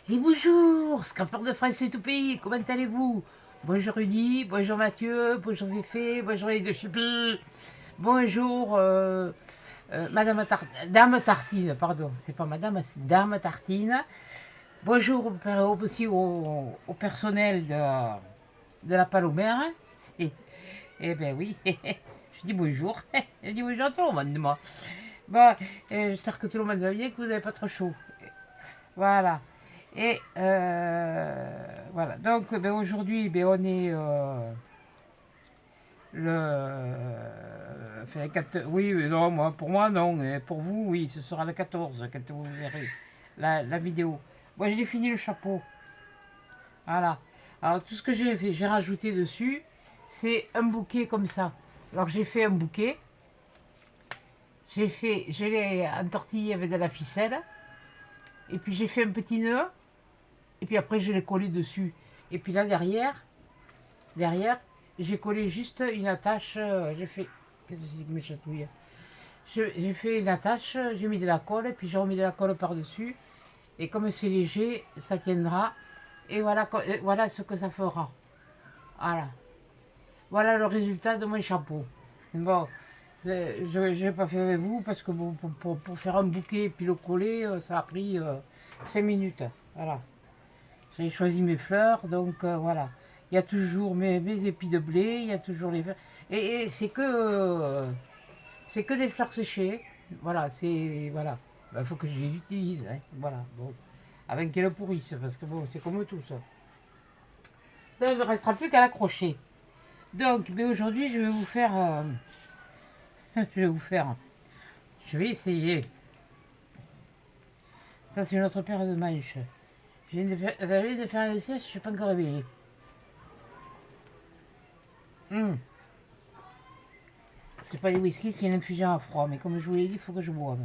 Et bonjour, scrapper de France et tout pays, comment allez-vous? Bonjour Rudy, bonjour Mathieu, bonjour Féfé, bonjour les deux chippies, bonjour Dame Tartine, pardon, c'est pas Madame, c'est Dame Tartine. Bonjour aussi au personnel de la Palomère. Et, eh ben oui, je dis bonjour, je dis bonjour à tout le monde, moi. Bon, j'espère que tout le monde va bien, que vous n'avez pas trop chaud. Voilà. Et voilà. Donc ben, aujourd'hui, ben, on est enfin, oui, non, moi, pour moi, non. Et pour vous, oui, ce sera le 14 quand vous verrez la vidéo. Moi, j'ai fini le chapeau. Voilà. Alors, tout ce que j'ai fait, j'ai rajouté dessus, c'est un bouquet comme ça. Alors, j'ai fait un bouquet. Je l'ai entortillé avec de la ficelle. Et puis, j'ai fait un petit nœud. Et puis après, je l'ai collé dessus. Et puis là, derrière, j'ai collé juste une attache. J'ai fait. Qu'est-ce que c'est que mes chatouilles? J'ai fait une attache, j'ai mis de la colle, et puis j'ai remis de la colle par-dessus. Et comme c'est léger, ça tiendra. Et voilà, voilà ce que ça fera. Voilà. Voilà le résultat de mon chapeau. Bon, je n'ai pas fait avec vous parce que bon, pour faire un bouquet et puis le coller, ça a pris 5 minutes. Voilà. J'ai choisi mes fleurs, donc voilà. Il y a toujours mes épis de blé, il y a toujours les fleurs. Et c'est que des fleurs séchées. Voilà, c'est. Voilà. Il faut que je les utilise. Hein. Voilà. Bon. Avec qu'elles pourrissent, parce que bon, c'est comme tout ça. Donc, il ne me restera plus qu'à l'accrocher. Donc, mais aujourd'hui, je vais vous faire. Je vais vous faire. Je vais essayer. Ça, c'est une autre paire de manches. Je viens de faire un essai, je ne suis pas encore réveillée. C'est pas des whisky, c'est une infusion à froid. Mais comme je vous l'ai dit, il faut que je boive.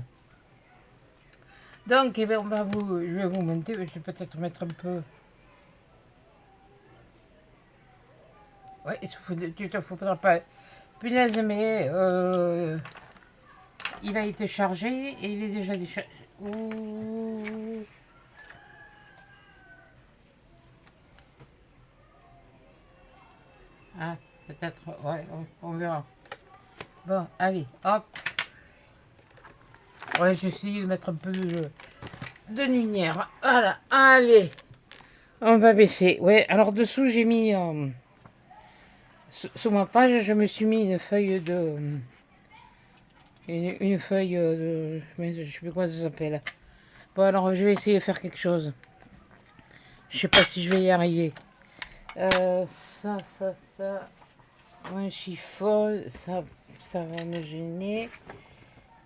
Donc, eh bien, je vais vous monter. Je vais peut-être mettre un peu. Ouais, tu te faudra pas. Punaise, mais il a été chargé et il est déjà déchargé. Ouh. Ah, peut-être, ouais, on verra. Bon, allez, hop. Ouais, j'ai essayé de mettre un peu de lumière. Voilà, allez. On va baisser. Ouais, alors dessous, j'ai mis. Sous ma page, je me suis mis une feuille de. Une feuille de. Je sais plus quoi ça s'appelle. Bon, alors je vais essayer de faire quelque chose. Je sais pas si je vais y arriver. Ça. Un chiffon, ça va me gêner.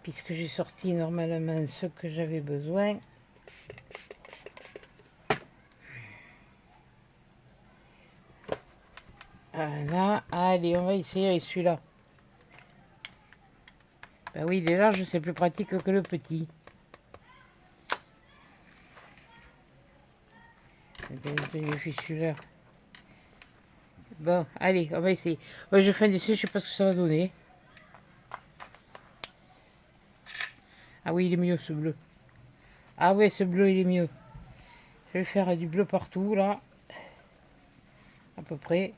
Puisque j'ai sorti normalement ce que j'avais besoin. Voilà, allez, on va essayer avec celui-là. Ben oui, il est large, c'est plus pratique que le petit. Je suis celui-là. Bon, allez, on va essayer. Ouais, je fais un essai, je sais pas ce que ça va donner. Ah oui, il est mieux ce bleu. Ah ouais, ce bleu, il est mieux. Je vais faire du bleu partout, là. À peu près.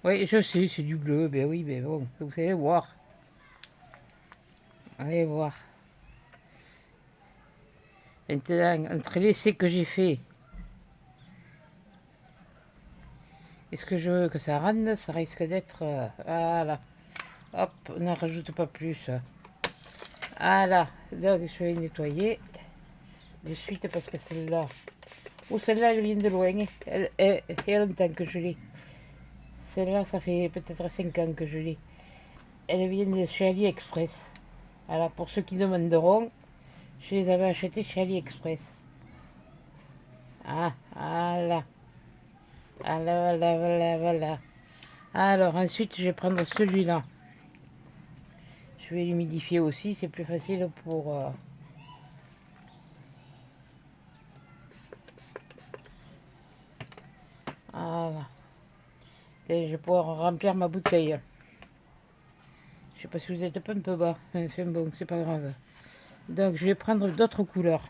Oui, je sais, c'est du bleu. Ben oui, ben bon, vous allez voir. Allez voir. Maintenant, entre l'essai que j'ai fait, est-ce que je veux que ça rende? Ça risque d'être... voilà. Hop, on n'en rajoute pas plus. Voilà. Donc, je vais nettoyer. De suite, parce que celle-là... Oh, celle-là, elle vient de loin. Il y a longtemps que je l'ai. Celle-là, ça fait peut-être 5 ans que je l'ai. Elle vient de chez AliExpress. Voilà, pour ceux qui demanderont, je les avais achetées chez AliExpress. Ah, voilà. Voilà. Alors, ensuite, je vais prendre celui-là. Je vais l'humidifier aussi, c'est plus facile pour... Voilà. Et je vais pouvoir remplir ma bouteille. Je sais pas si vous êtes un peu bas. Enfin bon, c'est pas grave. Donc, je vais prendre d'autres couleurs.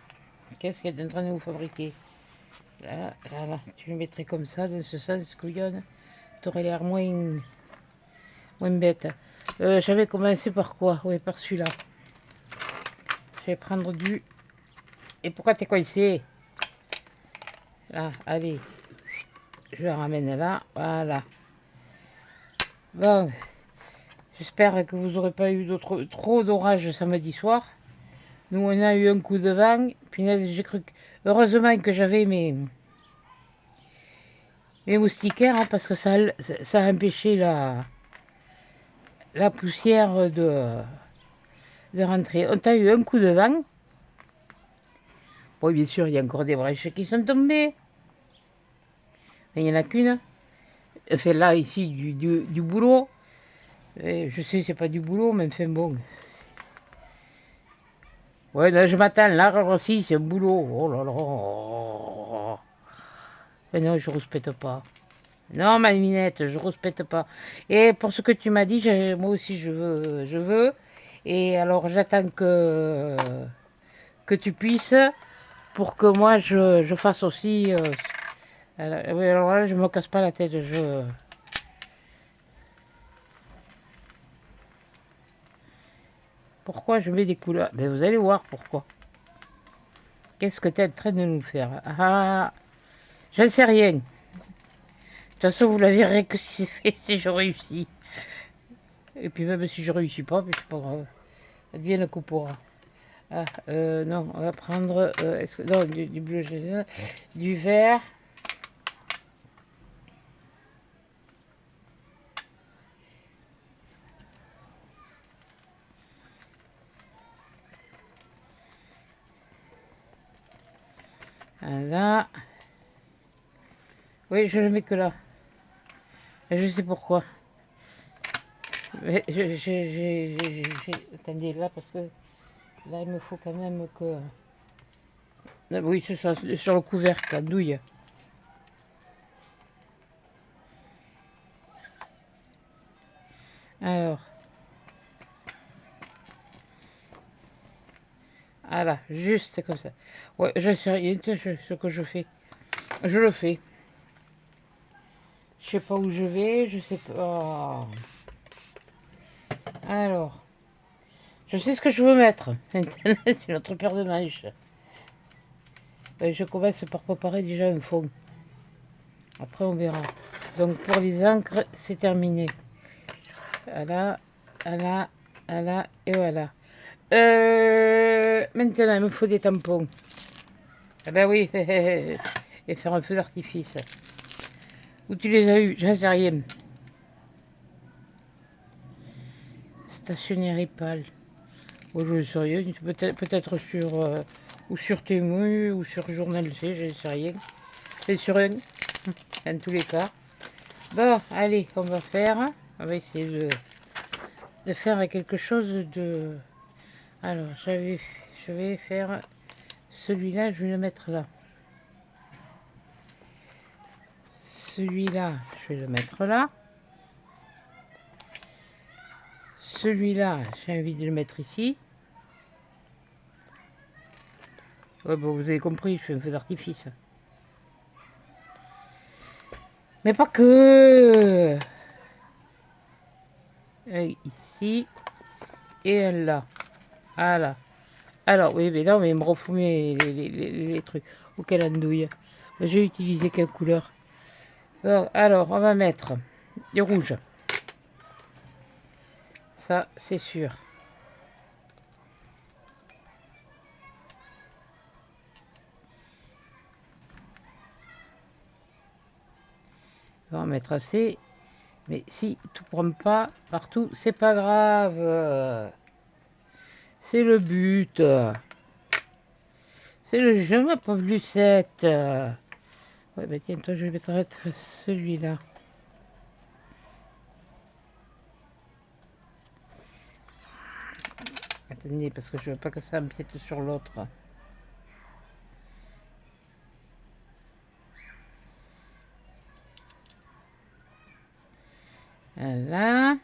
Qu'est-ce qu'elle est en train de vous fabriquer? Là, là, là. Tu le mettrais comme ça, dans ce sens, couillonne. T'aurais l'air moins bête. J'avais commencé par quoi? Oui, par celui-là. Je vais prendre du... Et pourquoi t'es coincé? Là, allez. Je le ramène là. Voilà. Bon. J'espère que vous n'aurez pas eu trop d'orage samedi soir. Nous, on a eu un coup de vent. Puis j'ai cru que... Heureusement que j'avais mes moustiquaires, hein, parce que ça a empêché la poussière de rentrer. On a eu un coup de vent. Bon, bien sûr, il y a encore des brèches qui sont tombées. Mais il n'y en a qu'une. Enfin, là, ici, du boulot. Et je sais, c'est pas du boulot, mais enfin bon. Ouais, là, je m'attends. Là aussi, c'est un boulot. Oh là là. Mais non, je rouspète pas. Non, ma minette, je rouspète pas. Et pour ce que tu m'as dit, moi aussi, je veux. Et alors, j'attends que tu puisses pour que moi, je fasse aussi... oui, alors là, je me casse pas la tête. Pourquoi je mets des couleurs? Mais vous allez voir pourquoi. Qu'est-ce que tu es en train de nous faire? Ah, je ne sais rien. De toute façon, vous la verrez que si je réussis. Et puis même si je réussis pas, c'est pas grave. Advienne que pourra. Ah, non, on va prendre non, du bleu général, du vert. Là. Oui, je le mets que là. Et je sais pourquoi. Mais attendez, là, parce que là, il me faut quand même que... Ah, oui, c'est ça, sur le couvercle, la douille. Alors. Voilà, juste comme ça. Ouais, je sais rien de ce que je fais. Je le fais. Je sais pas où je vais, je sais pas. Alors, je sais ce que je veux mettre. Maintenant, c'est notre paire de manches. Je commence par préparer déjà un fond. Après, on verra. Donc, pour les encres, c'est terminé. Voilà, voilà, voilà, et voilà. Maintenant, il me faut des tampons. Ah ben oui, et faire un feu d'artifice. Où tu les as eus? J'en sais rien. Stationnerie pâle. Bon, je ne sais rien. Peut-être sur... ou sur Temu, ou sur Journal C, je ne sais rien. C'est sur un, dans tous les cas. Bon, allez, on va faire... On va essayer de faire quelque chose de... Alors, je vais faire... Celui-là, je vais le mettre là. Celui-là, je vais le mettre là. Celui-là, j'ai envie de le mettre ici. Ouais, bon, vous avez compris, je fais un feu d'artifice. Mais pas que. Ici et là. Voilà. Alors, oui, mais non, mais me refumer les trucs. Ou quelle andouille. J'ai utilisé quelle couleur? Bon, alors, on va mettre du rouge. Ça, c'est sûr. On va en mettre assez. Mais si tout prend pas partout, c'est pas grave. C'est le but. C'est le jeu, ma pauvre Lucette. Ouais, bah tiens, toi, je vais mettre celui-là. Attendez, parce que je veux pas que ça empiète sur l'autre. Voilà.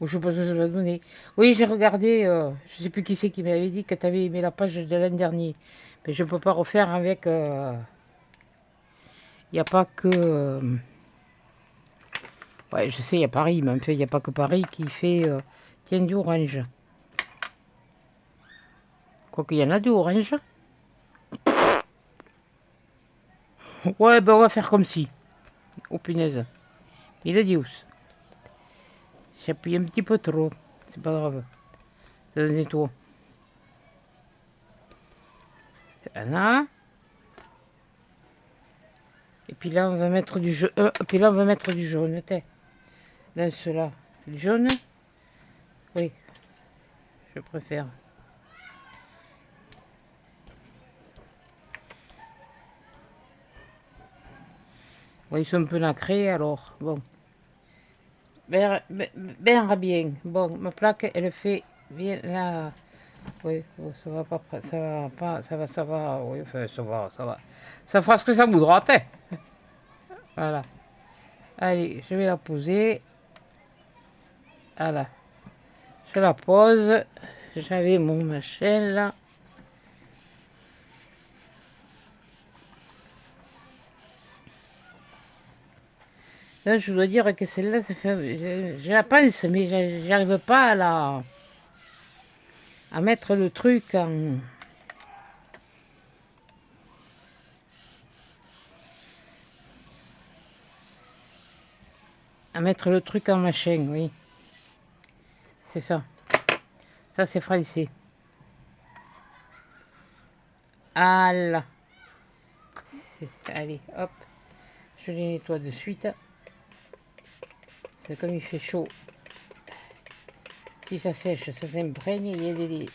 Ou je sais pas ce que ça va donner. Oui, j'ai regardé, je sais plus qui c'est qui m'avait dit que tu avais aimé la page de l'an dernier. Mais je peux pas refaire avec... Il n'y a pas que... ouais, je sais, il y a Paris, mais en fait, il n'y a pas que Paris qui fait... tiens, du orange. Quoique, il y en a du orange. Ouais, ben on va faire comme si. Oh punaise. Il est Dios. J'appuie un petit peu trop. C'est pas grave. Ça se nettoie. Voilà. Et puis là, on va mettre du jaune. Puis là, on va mettre du jaune. Dans cela. Du jaune. Oui, je préfère. Bon, ils sont un peu nacrés, alors. Bon. Ben, bien. Bon, ma plaque, elle fait bien là. Oui, bon, ça va pas, ça va pas, ça va, oui, enfin, ça va. Ça fera ce que ça voudra, t'es. Voilà. Allez, je vais la poser. Voilà. Je la pose. J'avais mon machin là. Là, je dois dire que celle-là, ça fait. Je la pense, mais j'arrive pas à mettre le truc en. À mettre le truc en machin, oui. C'est ça. Ça, c'est français. Voilà. Allez, hop. Je les nettoie de suite. C'est comme il fait chaud. Si ça sèche, ça s'imprègne. Il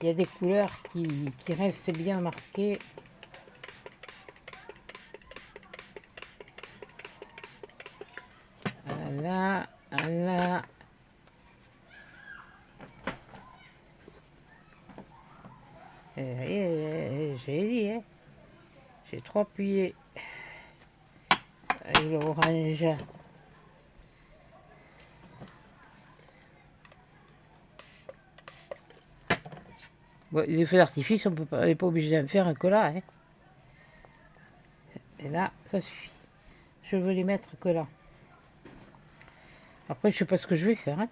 y a des couleurs qui restent bien marquées. Voilà, voilà. J'ai dit, hein. J'ai trop appuyé avec l'orange. Bon, les feux d'artifice, on n'est pas obligé d'en faire que là. Hein. Et là, ça suffit. Je veux les mettre que là. Après, je sais pas ce que je vais faire. Hein.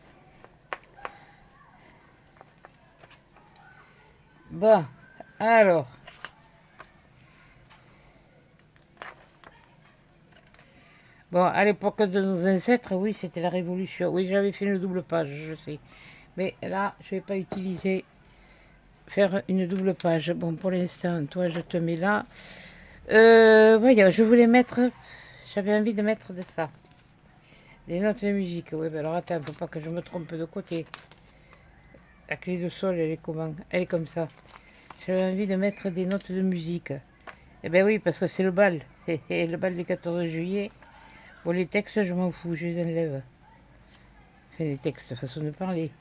Bon, alors. Bon, à l'époque de nos ancêtres, oui, c'était la révolution. Oui, j'avais fait une double page, je sais. Mais là, je vais pas utiliser faire une double page. Bon, pour l'instant, toi, je te mets là. Voyons, je voulais mettre... J'avais envie de mettre de ça. Des notes de musique. Oui, ben alors attends, faut pas que je me trompe de côté. La clé de sol, elle est comment? Elle est comme ça. J'avais envie de mettre des notes de musique. Eh ben oui, parce que c'est le bal. C'est le bal du 14 juillet. Bon, les textes, je m'en fous, je les enlève. Enfin, les textes, façon de parler.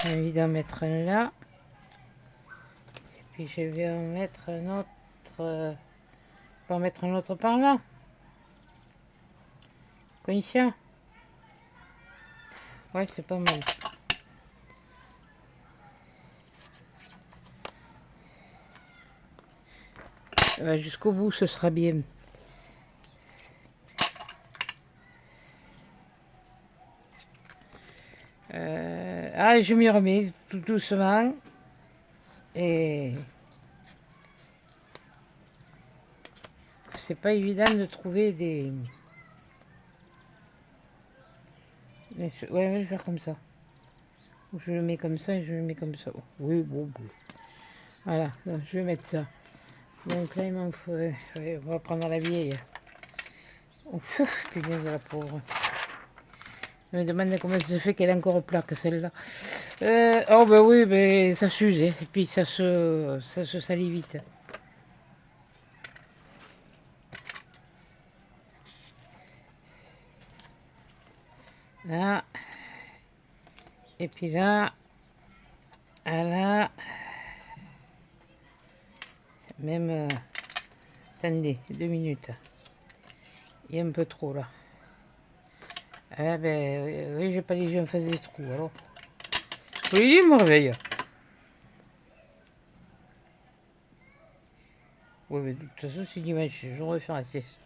J'ai envie d'en mettre un là. Et puis je vais en mettre un autre. Je vais en mettre un autre par là. Conscient. Ouais, c'est pas mal. Jusqu'au bout, ce sera bien. Je m'y remets tout doucement. Et c'est pas évident de trouver des... Ouais, je vais le faire comme ça. Je le mets comme ça et je le mets comme ça. Oui, bon. Voilà, donc, je vais mettre ça. Donc là, il m'en faudrait... Ouais, on va prendre la vieille. Oh, putain de la pauvre. Je me demande comment ça se fait qu'elle est encore plaque, celle-là. Oh, ben oui, ben, ça s'use. Hein. Et puis, ça se salit vite. Là. Et puis là. Là. Même... Attendez, 2 minutes. Il y a un peu trop là. Ah ben oui, j'ai pas les yeux en face des trous alors. Oui, il me réveille. Oui, mais de toute façon, c'est dimanche, je devrais faire la sieste.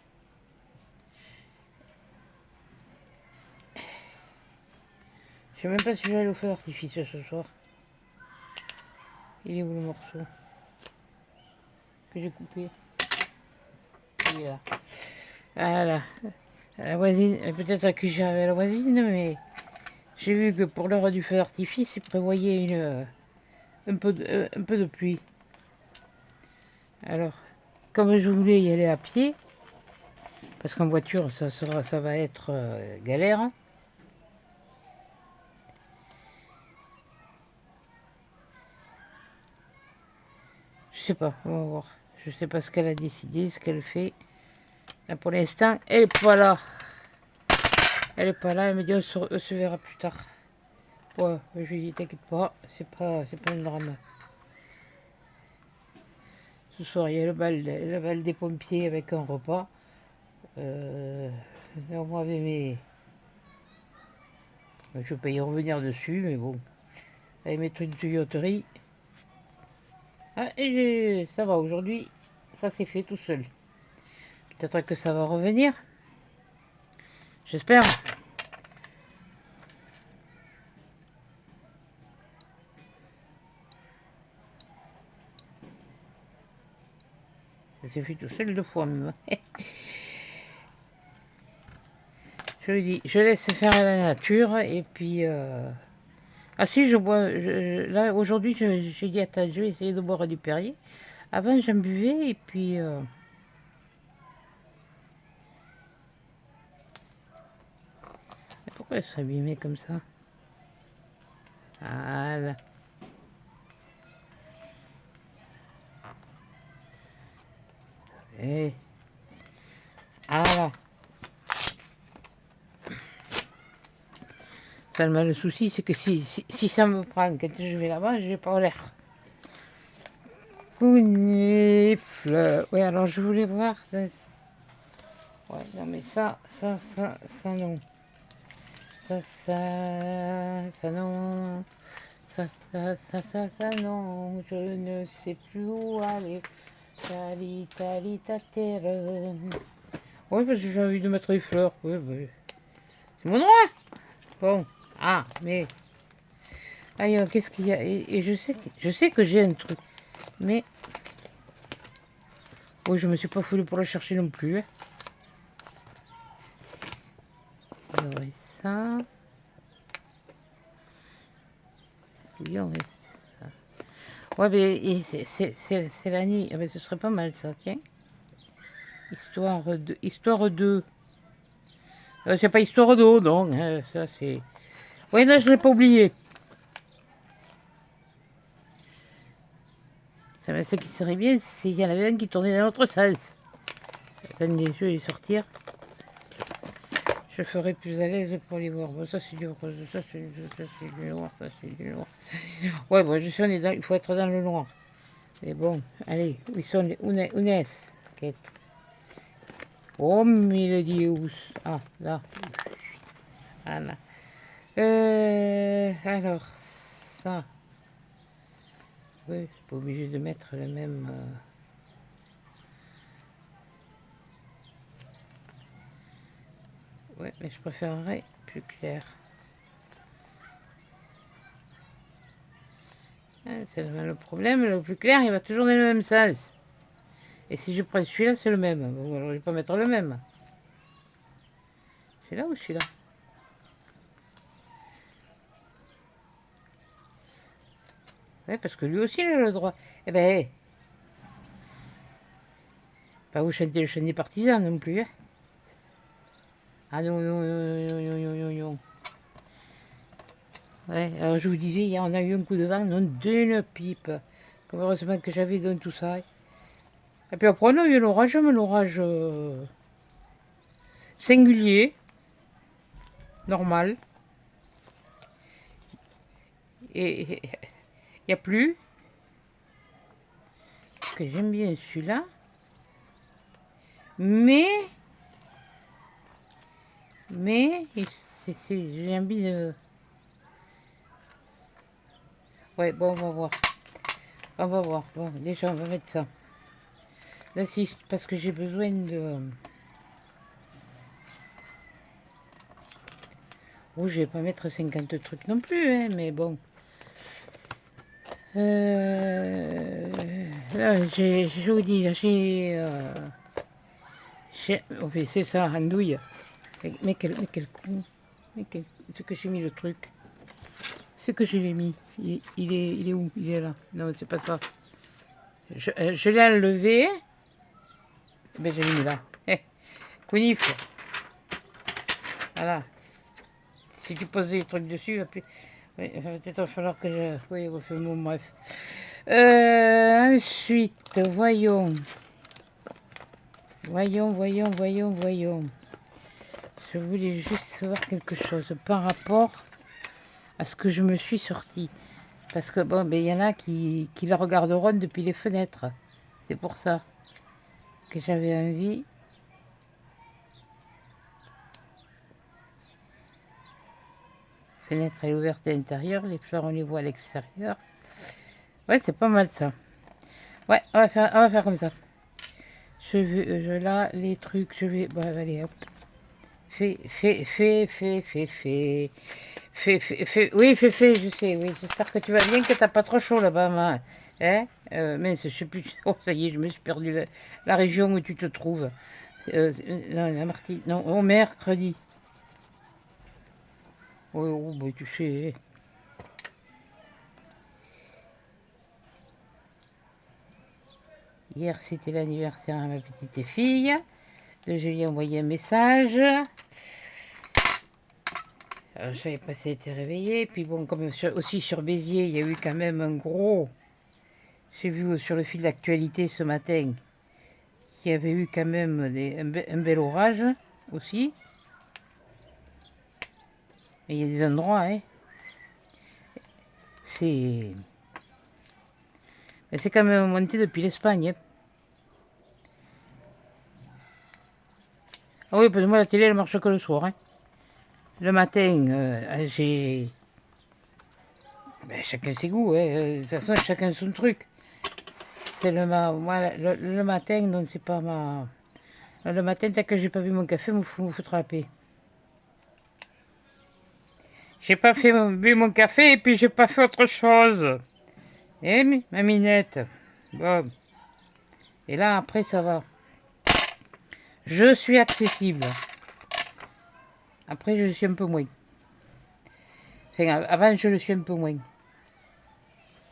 Je sais même pas si je vais aller au feu d'artifice ce soir. Il est où le morceau que j'ai coupé? Il est là. Voilà. La voisine, peut-être que j'avais la voisine, mais j'ai vu que pour l'heure du feu d'artifice, il prévoyait un peu de pluie. Alors, comme je voulais y aller à pied, parce qu'en voiture, ça va être galère. Hein. Je sais pas, on va voir. Je sais pas ce qu'elle a décidé, ce qu'elle fait. Là, pour l'instant, elle est pas là. Elle est pas là, elle me dit on se verra plus tard. Ouais, je lui dis t'inquiète pas, c'est pas un drame. Ce soir, il y a le bal des pompiers avec un repas. Moi, avec mes... Je peux y revenir dessus, mais bon. Avec mes trucs de tuyauterie. Ah, et ça va, aujourd'hui, ça s'est fait tout seul. Peut-être que ça va revenir. J'espère. Ça s'est fait tout seul 2 fois même. Je lui dis, je laisse faire à la nature et puis... Ah si, je bois... là, aujourd'hui, j'ai dit, attends, je vais essayer de boire du Perrier. Avant, j'en buvais et puis... Pourquoi elle s'abîmait comme ça? Voilà. Et... Voilà. Seulement le souci, c'est que si ça me prend quand je vais là-bas, je vais pas en l'air. Counifle. Oui, alors je voulais voir. Ouais, non, mais ça non. Ça non. Ça non. Je ne sais plus où aller. Terre. Oui, parce que j'ai envie de mettre les fleurs. Oui, oui. C'est mon droit. Bon. Ah, mais... Aïe, qu'est-ce qu'il y a? Et je sais que j'ai un truc. Mais... Oui, je me suis pas foulé pour le chercher non plus. Hein. Alors, et ça... Oui, on met ça. Ouais, mais c'est la nuit. Ah, ben, ce serait pas mal, ça, tiens. Histoire de... c'est pas histoire d'eau, non. Hein, ça, c'est... Oui, non, je l'ai pas oublié. Ce qui serait bien, c'est qu'il y en avait un qui tournait dans l'autre sens. Attendez, je vais les sortir. Je ferai plus à l'aise pour les voir. Bon, ça c'est du rose, ça c'est du noir, ça c'est du noir. Ouais, bon, je sais, il faut être dans le noir. Mais bon, allez, où sont les... Où est-ce? Quête. Oh, mille dieux. Ah, là. Voilà. Alors, ça. Oui, c'est pas obligé de mettre le même... Ouais, mais je préférerais plus clair. C'est le problème, le plus clair, il va toujours dans le même sens. Et si je prends celui-là, c'est le même. Bon, alors je vais pas mettre le même. Celui-là ou celui-là? Ouais, parce que lui aussi, il a le droit. Eh ben, pas vous chanter le chant des partisans non plus. Hein. Ah non, non, non, non, non, non, non, non. Ouais, alors je vous disais, hier, on a eu un coup de vent, non, d'une pipe. Comme heureusement que j'avais donné tout ça. Et puis après, on a eu l'orage, mais l'orage singulier, normal. Et il n'y a plus. Parce que j'aime bien celui-là. Mais j'ai envie de... Ouais, bon, on va voir. On va voir. Bon, déjà, on va mettre ça. Là, si, parce que j'ai besoin de... Oh, je vais pas mettre 50 trucs non plus, hein, mais bon. Là, je vous dis, oh, c'est ça, andouille. Mais quel con. C'est que j'ai mis le truc. C'est que je l'ai mis. Il est où? Il est là. Non, c'est pas ça. Je l'ai enlevé. Mais je l'ai mis là. Conif. Voilà. Si tu poses des trucs dessus, oui, il va peut-être falloir que je... Oui, bon, bref. Ensuite, voyons. Je voulais juste savoir quelque chose par rapport à ce que je me suis sorti. Parce que, bon, il y en a qui la regarderont depuis les fenêtres. C'est pour ça que j'avais envie. Fenêtre est ouverte à l'intérieur, les fleurs on les voit à l'extérieur. Ouais, c'est pas mal ça. Ouais, on va faire comme ça. Là, les trucs, je vais... Bon, allez, hop. Oui, fais, je sais, oui. J'espère que tu vas bien, que t'as pas trop chaud là-bas, hein. Mince, je sais plus... Oh, ça y est, je me suis perdu la région où tu te trouves. Non, la Martine... Non, au mercredi. Oh, bah, tu sais... Hier, c'était l'anniversaire à ma petite fille. Je lui ai envoyé un message. Alors, je savais pas si elle était réveillée. Puis bon, comme aussi sur Béziers, il y a eu quand même un gros... J'ai vu sur le fil d'actualité ce matin qu'il y avait eu quand même un bel orage aussi. Et il y a des endroits, hein. C'est quand même monté depuis l'Espagne, hein. Ah oui, parce que moi, la télé, elle marche que le soir, hein. Le matin, j'ai... chacun ses goûts, hein. De toute façon, chacun son truc. C'est moi, le matin, donc c'est pas ma... Le matin, tant que j'ai pas bu mon café, me foutre la paix. J'ai pas bu mon café et puis j'ai pas fait autre chose. Eh, ma minette. Bon. Et là, après, ça va. Je suis accessible. Après, je suis un peu moins. Enfin, avant, je le suis un peu moins.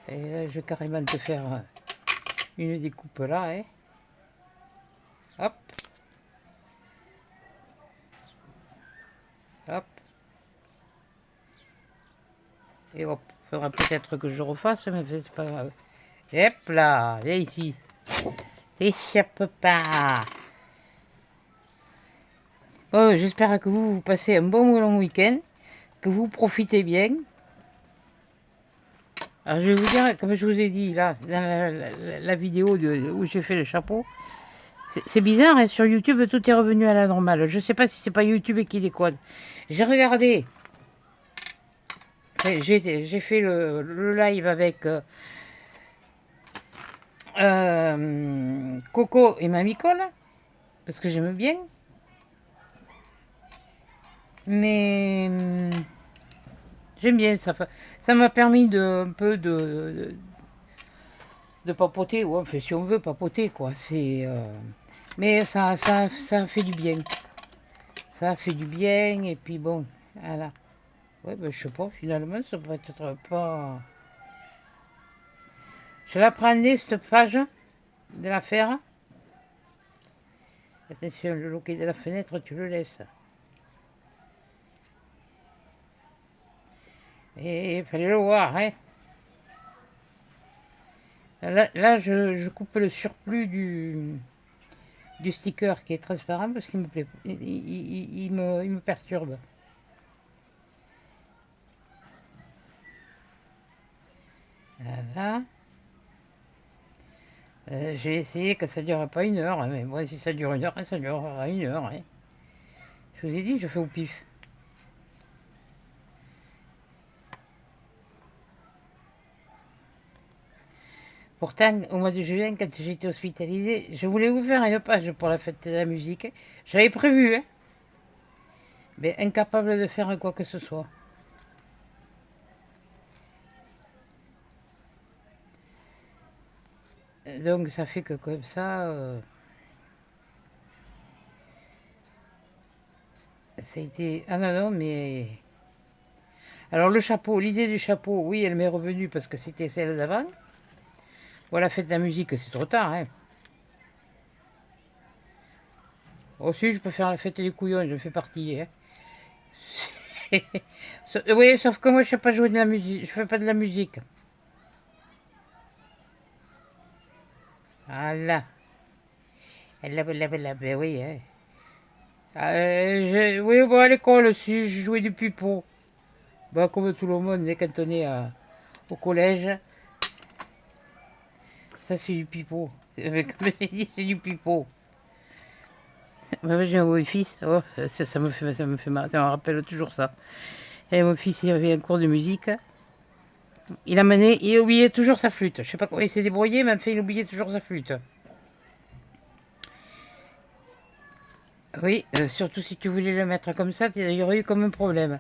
Et là, je vais carrément te faire une découpe là, hein. Hop. Hop. Et hop. Faudra peut-être que je refasse, mais c'est pas grave. Hop là, viens ici. T'échappe pas. Oh, j'espère que vous passez un bon long week-end, que vous profitez bien. Alors je vais vous dire, comme je vous ai dit là, dans la vidéo où j'ai fait le chapeau, c'est bizarre, hein, sur YouTube tout est revenu à la normale. Je sais pas si c'est pas YouTube qui déconne. J'ai regardé, j'ai fait le live avec Coco et Mamicole, parce que j'aime bien. Mais j'aime bien ça. Ça m'a permis un peu de papoter. Ouais, enfin, si on veut papoter, quoi. Mais ça fait du bien. Ça fait du bien. Et puis bon, voilà. Ouais, ben, je sais pas, finalement, ça pourrait être pas... Je la prendrai, cette page, de la faire. Attention, le loquet de la fenêtre, tu le laisses. Et il fallait le voir, hein. Là je coupe le surplus du sticker qui est transparent parce qu'il me plaît, il me perturbe. Voilà. J'ai essayé que ça ne dure pas 1 heure, hein, mais bon, si ça dure 1 heure, ça durera 1 heure. Hein. Je vous ai dit, je fais au pif. Pourtant, au mois de juin, quand j'ai été hospitalisée, je voulais vous faire une page pour la fête de la musique. J'avais prévu, hein, mais incapable de faire quoi que ce soit. Donc ça fait que comme ça, ça a été... Ah non, non, mais... Alors le chapeau, l'idée du chapeau, oui, elle m'est revenue parce que c'était celle d'avant. Bon, la fête de la musique, c'est trop tard, hein. Aussi, je peux faire la fête des couillons, je fais partie, hein. Oui, sauf que moi, je sais pas jouer de la musique, je fais pas de la musique. Voilà. Ben oui, hein. Oui, bon, à l'école aussi, je jouais du pipeau. Bah, comme tout le monde, quand on est au collège, ça c'est du pipeau. Comme j'ai dit, c'est du pipeau. Moi, j'ai un beau-fils, oh, ça me rappelle toujours ça. Et mon fils, il avait un cours de musique. Il oubliait toujours sa flûte. Je sais pas comment il s'est débrouillé, mais en fait, il oubliait toujours sa flûte. Oui, surtout si tu voulais le mettre comme ça, il y aurait eu comme un problème.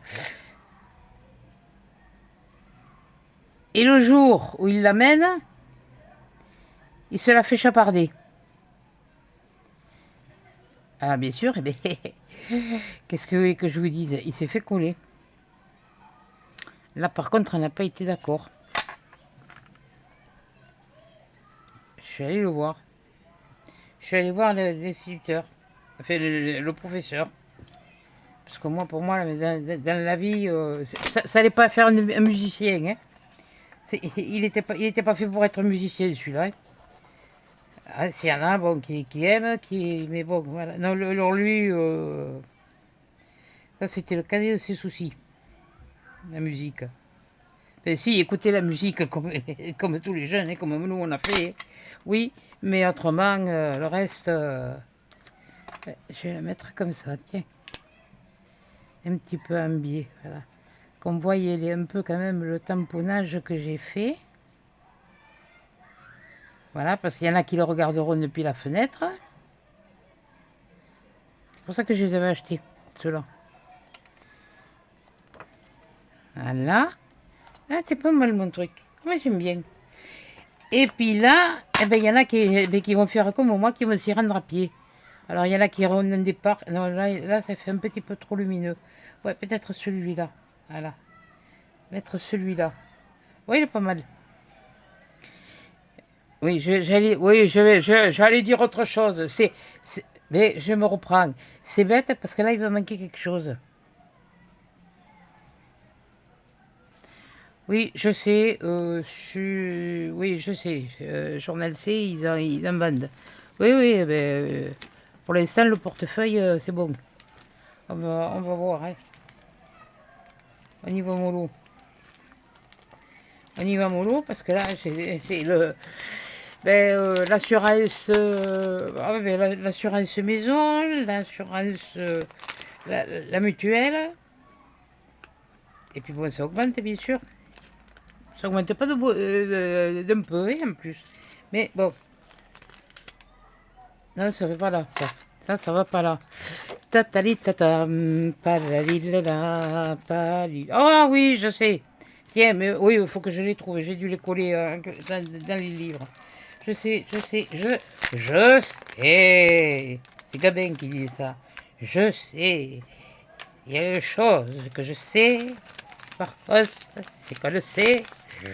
Et le jour où il l'amène, il se la fait chaparder. Ah, bien sûr, eh bien, qu'est-ce que vous voulez que je vous dise? Il s'est fait coller. Là, par contre, on n'a pas été d'accord. Je suis allé le voir. Je suis allé voir l'instituteur, enfin le professeur. Parce que moi, pour moi, dans la vie, ça n'allait pas faire un musicien. Hein. Il était pas fait pour être musicien, celui-là. Hein. Ah, s'il y en a bon, qui aiment, mais bon, voilà. Non, alors lui, ça c'était le cadet de ses soucis, la musique. Enfin, si, écouter la musique comme, comme tous les jeunes, hein, comme nous on a fait, oui, mais autrement, le reste, je vais la mettre comme ça, tiens, un petit peu en biais, voilà. Qu'on voit un peu quand même le tamponnage que j'ai fait. Voilà, parce qu'il y en a qui le regarderont depuis la fenêtre. C'est pour ça que je les avais achetés, ceux-là. Voilà. Ah, c'est pas mal mon truc. Moi, j'aime bien. Et puis là, eh ben, il y en a qui vont faire comme moi, qui vont s'y rendre à pied. Alors, il y en a qui iront dans des parcs. Non, là, ça fait un petit peu trop lumineux. Ouais, peut-être celui-là. Voilà. Mettre celui-là. Oui, il est pas mal. Oui, j'allais dire autre chose. Mais je me reprends. C'est bête parce que là, il va manquer quelque chose. Oui, je sais. Oui, je sais. Journal C, ils en vendent. Oui, oui. Pour l'instant, le portefeuille, c'est bon. On va voir. Hein. On y va mollo. On y va mollo parce que là, c'est le. L'assurance, l'assurance maison, l'assurance, la mutuelle. Et puis bon, ça augmente bien sûr. Ça augmente pas d'un peu, hein, en plus. Mais bon. Non, ça va pas là. Ça va pas là. Tatali tatam, palalilala, palil. Oh oui, je sais. Tiens, mais oui, il faut que je les trouve. J'ai dû les coller dans les livres. Je sais. Je sais. C'est Gabin qui dit ça. Je sais. Il y a une chose que je sais. Par contre, c'est qu'on ne sait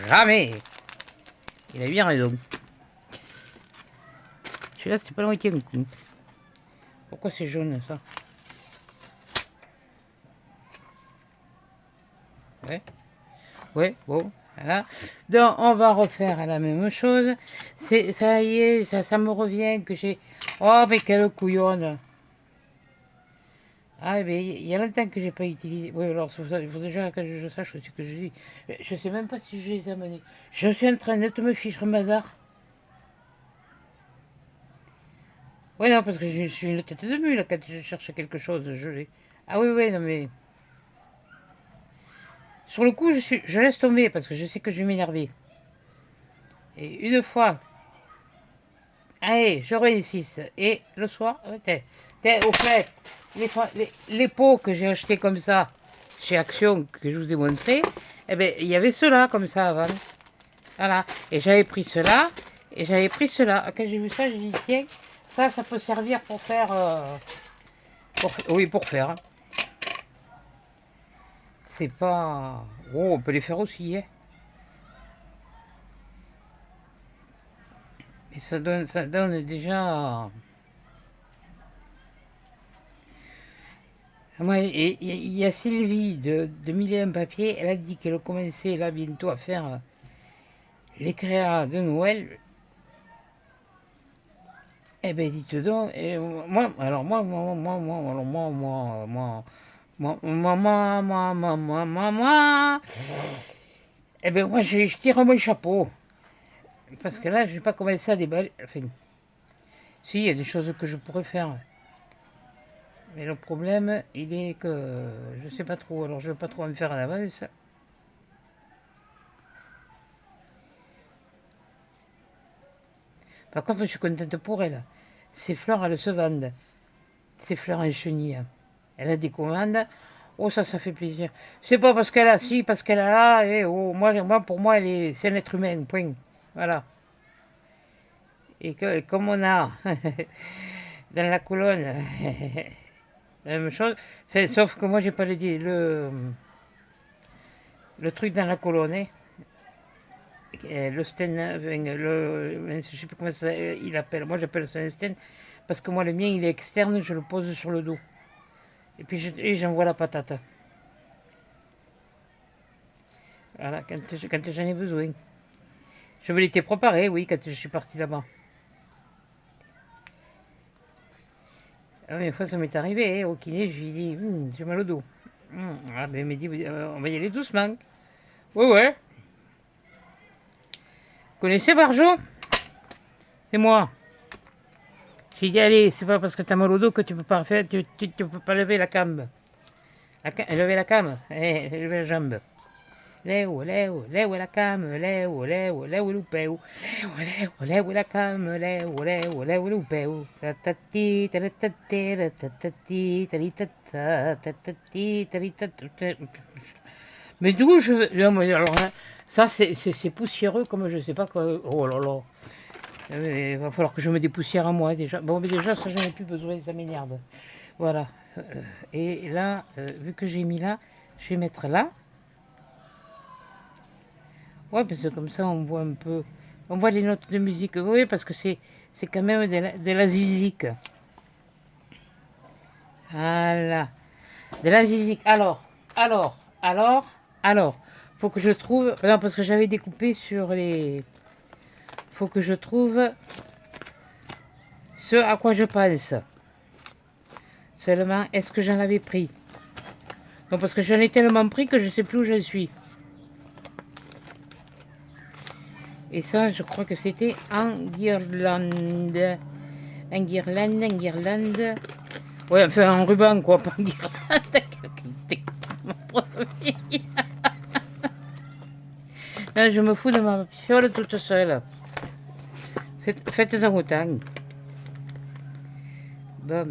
jamais. Il a bien raison. Celui-là, c'est pas le moitié. Pourquoi c'est jaune, ça? Ouais. Ouais, bon, voilà. Donc, on va refaire la même chose. Ça y est, ça me revient que j'ai... Oh, mais quelle couillonne! Ah, mais il y a longtemps que j'ai pas utilisé... Oui, alors, il faut déjà que je sache ce que je dis. Je sais même pas si je les ai amenés. Je suis en train de te me ficher un bazar. Ouais, non, parce que je suis une tête de mule quand je cherche quelque chose. Je l'ai. Ah oui, oui, non, mais. Sur le coup, je laisse tomber parce que je sais que je vais m'énerver. Et une fois, allez, je réussis. Et le soir, au fait, les pots que j'ai achetés comme ça chez Action, que je vous ai montré, eh ben, il y avait ceux-là comme ça avant. Voilà. Et j'avais pris cela et j'avais pris cela. Quand j'ai vu ça, j'ai dit tiens, ça peut servir pour faire. Oui, pour faire, hein. C'est pas. Oh, on peut les faire aussi, hein. Et ça donne déjà. Moi, il y a Sylvie de Mille et un papier, elle a dit qu'elle commençait là bientôt à faire les créas de Noël. Eh ben dites donc, et moi, alors moi, eh ben moi, je tire mon chapeau. Parce que là, je vais pas commencer à déballer. Enfin, si, il y a des choses que je pourrais faire. Mais le problème, il est que je sais pas trop, alors je veux pas trop me faire en avance. Par contre, je suis contente pour elle. Ces fleurs, elles se vendent. Ces fleurs en chenille. Elle a des commandes. Oh, ça fait plaisir. C'est pas parce qu'elle a si, parce qu'elle a là. Et oh, pour moi, c'est un être humain. Point. Voilà. Et comme on a dans la colonne la même chose, enfin, sauf que moi, j'ai pas le truc dans la colonne. Hein. Le sten, je sais plus comment ça, il appelle. Moi, j'appelle ça un sten parce que moi, le mien, il est externe. Je le pose sur le dos. Et puis, j'envoie la patate. Voilà, quand j'en ai besoin. Je me l'étais préparé, oui, quand je suis parti là-bas. Ah, une fois, ça m'est arrivé, hein, au kiné, je lui ai dit, j'ai mal au dos. Ah, ben, il m'a dit, on va y aller doucement. Ouais, ouais. Vous connaissez Barjo? C'est moi. J'ai dit, allez, c'est pas parce que t'as mal au dos que tu peux pas faire, tu peux pas lever la came. Lever la came, lever la jambe. Leo, Leo, Leo la came, Leo, Leo, Leo l'upeu, Leo, Leo, Leo la came, Leo, Leo, Leo l'upeu, tatati, tatatati, tatati, taritata, tatati, taritata. Mais d'où je. Non, mais alors là, ça c'est poussiéreux comme je sais pas quoi. Oh là là. Il va falloir que je me dépoussière à moi déjà. Bon, mais déjà, ça j'en ai plus besoin, ça m'énerve. Voilà. Et là, vu que j'ai mis là, je vais mettre là. Ouais, parce que comme ça, on voit un peu. On voit les notes de musique. Oui, parce que c'est quand même de la zizik. Voilà. De la zizik. Alors. Faut que je trouve. Non, parce que j'avais découpé sur les. Faut que je trouve ce à quoi je pense. Seulement, est-ce que j'en avais pris? Non, parce que j'en ai tellement pris que je sais plus où je suis. Et ça, je crois que c'était en guirlande. En guirlande. Ouais, enfin en ruban, quoi, pas en guirlande. Non, je me fous de ma fiole toute seule. Faites-en autant. Bon.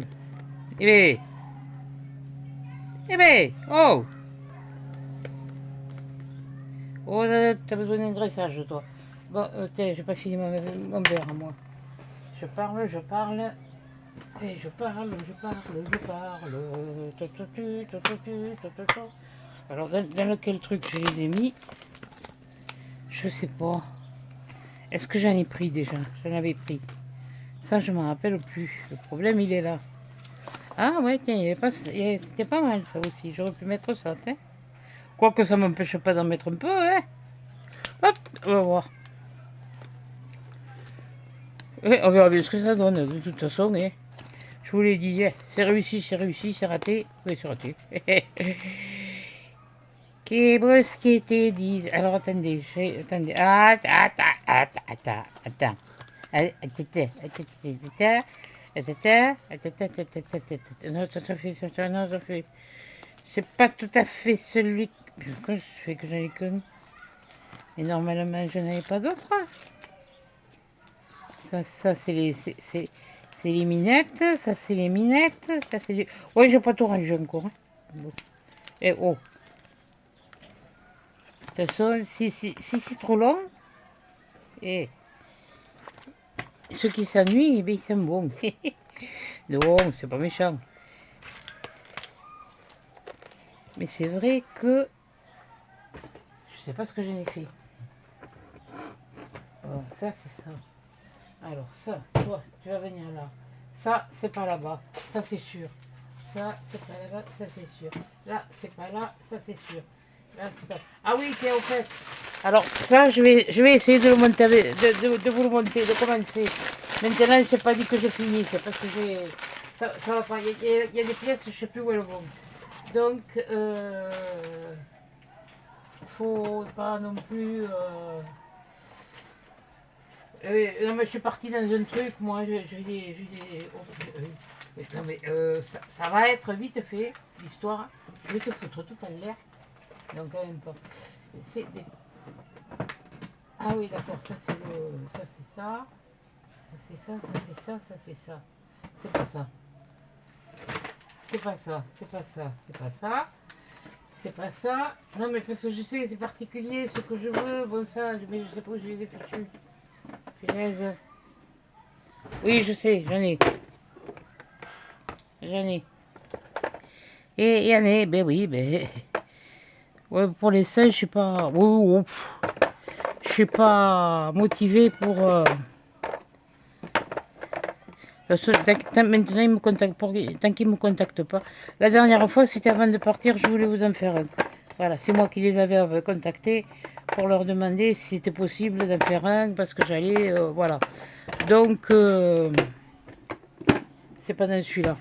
Eh ben, oh! Oh, t'as besoin d'un dressage, toi. Bon, j'ai pas fini mon verre, moi. Je parle. Oui, je parle. Alors, dans lequel truc je les ai mis? Je sais pas. Est-ce que j'en ai pris déjà? J'en avais pris. Ça, je m'en rappelle plus. Le problème, il est là. Ah ouais, tiens, c'était pas mal ça aussi. J'aurais pu mettre ça, tiens. Quoique ça m'empêche pas d'en mettre un peu, hein. Hop, on va voir. Et on verra bien ce que ça donne, de toute façon. Hein. Je vous l'ai dit, c'est réussi, c'est raté. Oui, c'est raté. Qui ce qui était dit. Alors attendez, attendez. Attends. Non, ça fait. C'est pas tout à fait celui. Pourquoi je fais que j'en ai qu'un? Et normalement, je n'en ai pas d'autres. Ça c'est les minettes. Ça, c'est les minettes. Ça, c'est les... Ouais, j'ai pas tout rangé encore. Hein. Bon. Et oh. De toute façon, si c'est trop long, et ceux qui s'ennuient, eh bien, ils sont bons. Non, c'est pas méchant. Mais c'est vrai que je sais pas ce que j'en ai fait. Bon, ça, c'est ça. Alors, ça, toi, tu vas venir là. Ça, c'est pas là-bas. Ça, c'est sûr. Ça, c'est pas là-bas. Ça, c'est sûr. Là, c'est pas là. Ça, c'est sûr. Là, c'est pas... Ah oui, tiens, au fait. Alors, ça, je vais essayer de le monter, de vous le monter, de commencer. Maintenant, c'est pas dit que j'ai fini. C'est parce que j'ai... Ça va pas. Il y a des pièces, je sais plus où elles vont. Donc, faut pas non plus... non mais je suis partie dans un truc, moi j'ai des... non mais ça va être vite fait, l'histoire. Je vais te foutre tout à l'air. Donc quand même pas. C'est des... Ah oui d'accord, ça c'est le... Ça c'est ça. Ça c'est ça, ça c'est ça, ça c'est ça. C'est pas ça. C'est pas ça, c'est pas ça, c'est pas ça. C'est pas ça. Non mais parce que je sais que c'est particulier, ce que je veux, bon ça, mais je sais pas où je les ai foutus. Punaise. Oui, je sais, j'en ai. J'en ai. Et il y en a, ben oui, ben. Ouais, pour les seins, je suis pas. Je suis pas motivée pour. Parce que maintenant, il me contacte tant qu'il me contacte pas. La dernière fois, c'était avant de partir, je voulais vous en faire un. Voilà, c'est moi qui les avais contactés pour leur demander si c'était possible d'en faire un parce que j'allais. Voilà. Donc, c'est pas dans celui-là.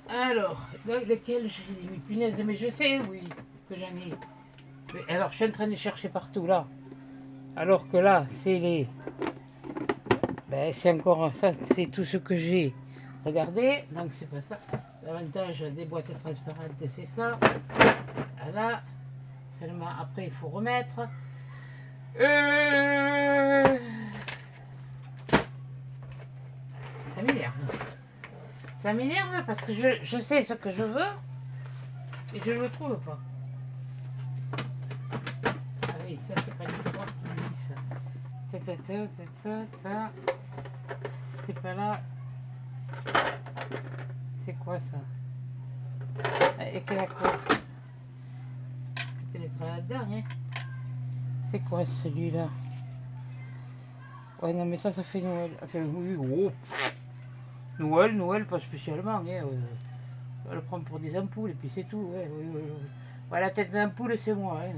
Alors, dans lequel j'ai mis punaise, mais je sais, oui, que j'en ai. Mais alors, je suis en train de chercher partout, là. Alors que là, c'est les... Ben, c'est encore... Ça, c'est tout ce que j'ai regardé. Donc, c'est pas ça. L'avantage des boîtes transparentes, c'est ça. Voilà. Seulement, après, il faut remettre. Ça m'énerve. Ça m'énerve parce que je sais ce que je veux et je ne le trouve pas. Ah oui, ça c'est pas l'histoire qui me dit ça. Ça. C'est pas là. C'est quoi ça? Et quelle quoi? C'est la dernière. C'est quoi celui-là? Ouais, non, mais ça fait Noël. Enfin, oui, oh. Noël, pas spécialement. Hein, on va le prendre pour des ampoules et puis c'est tout. Ouais, oui. Ouais, la tête d'ampoule, c'est moi. Hein,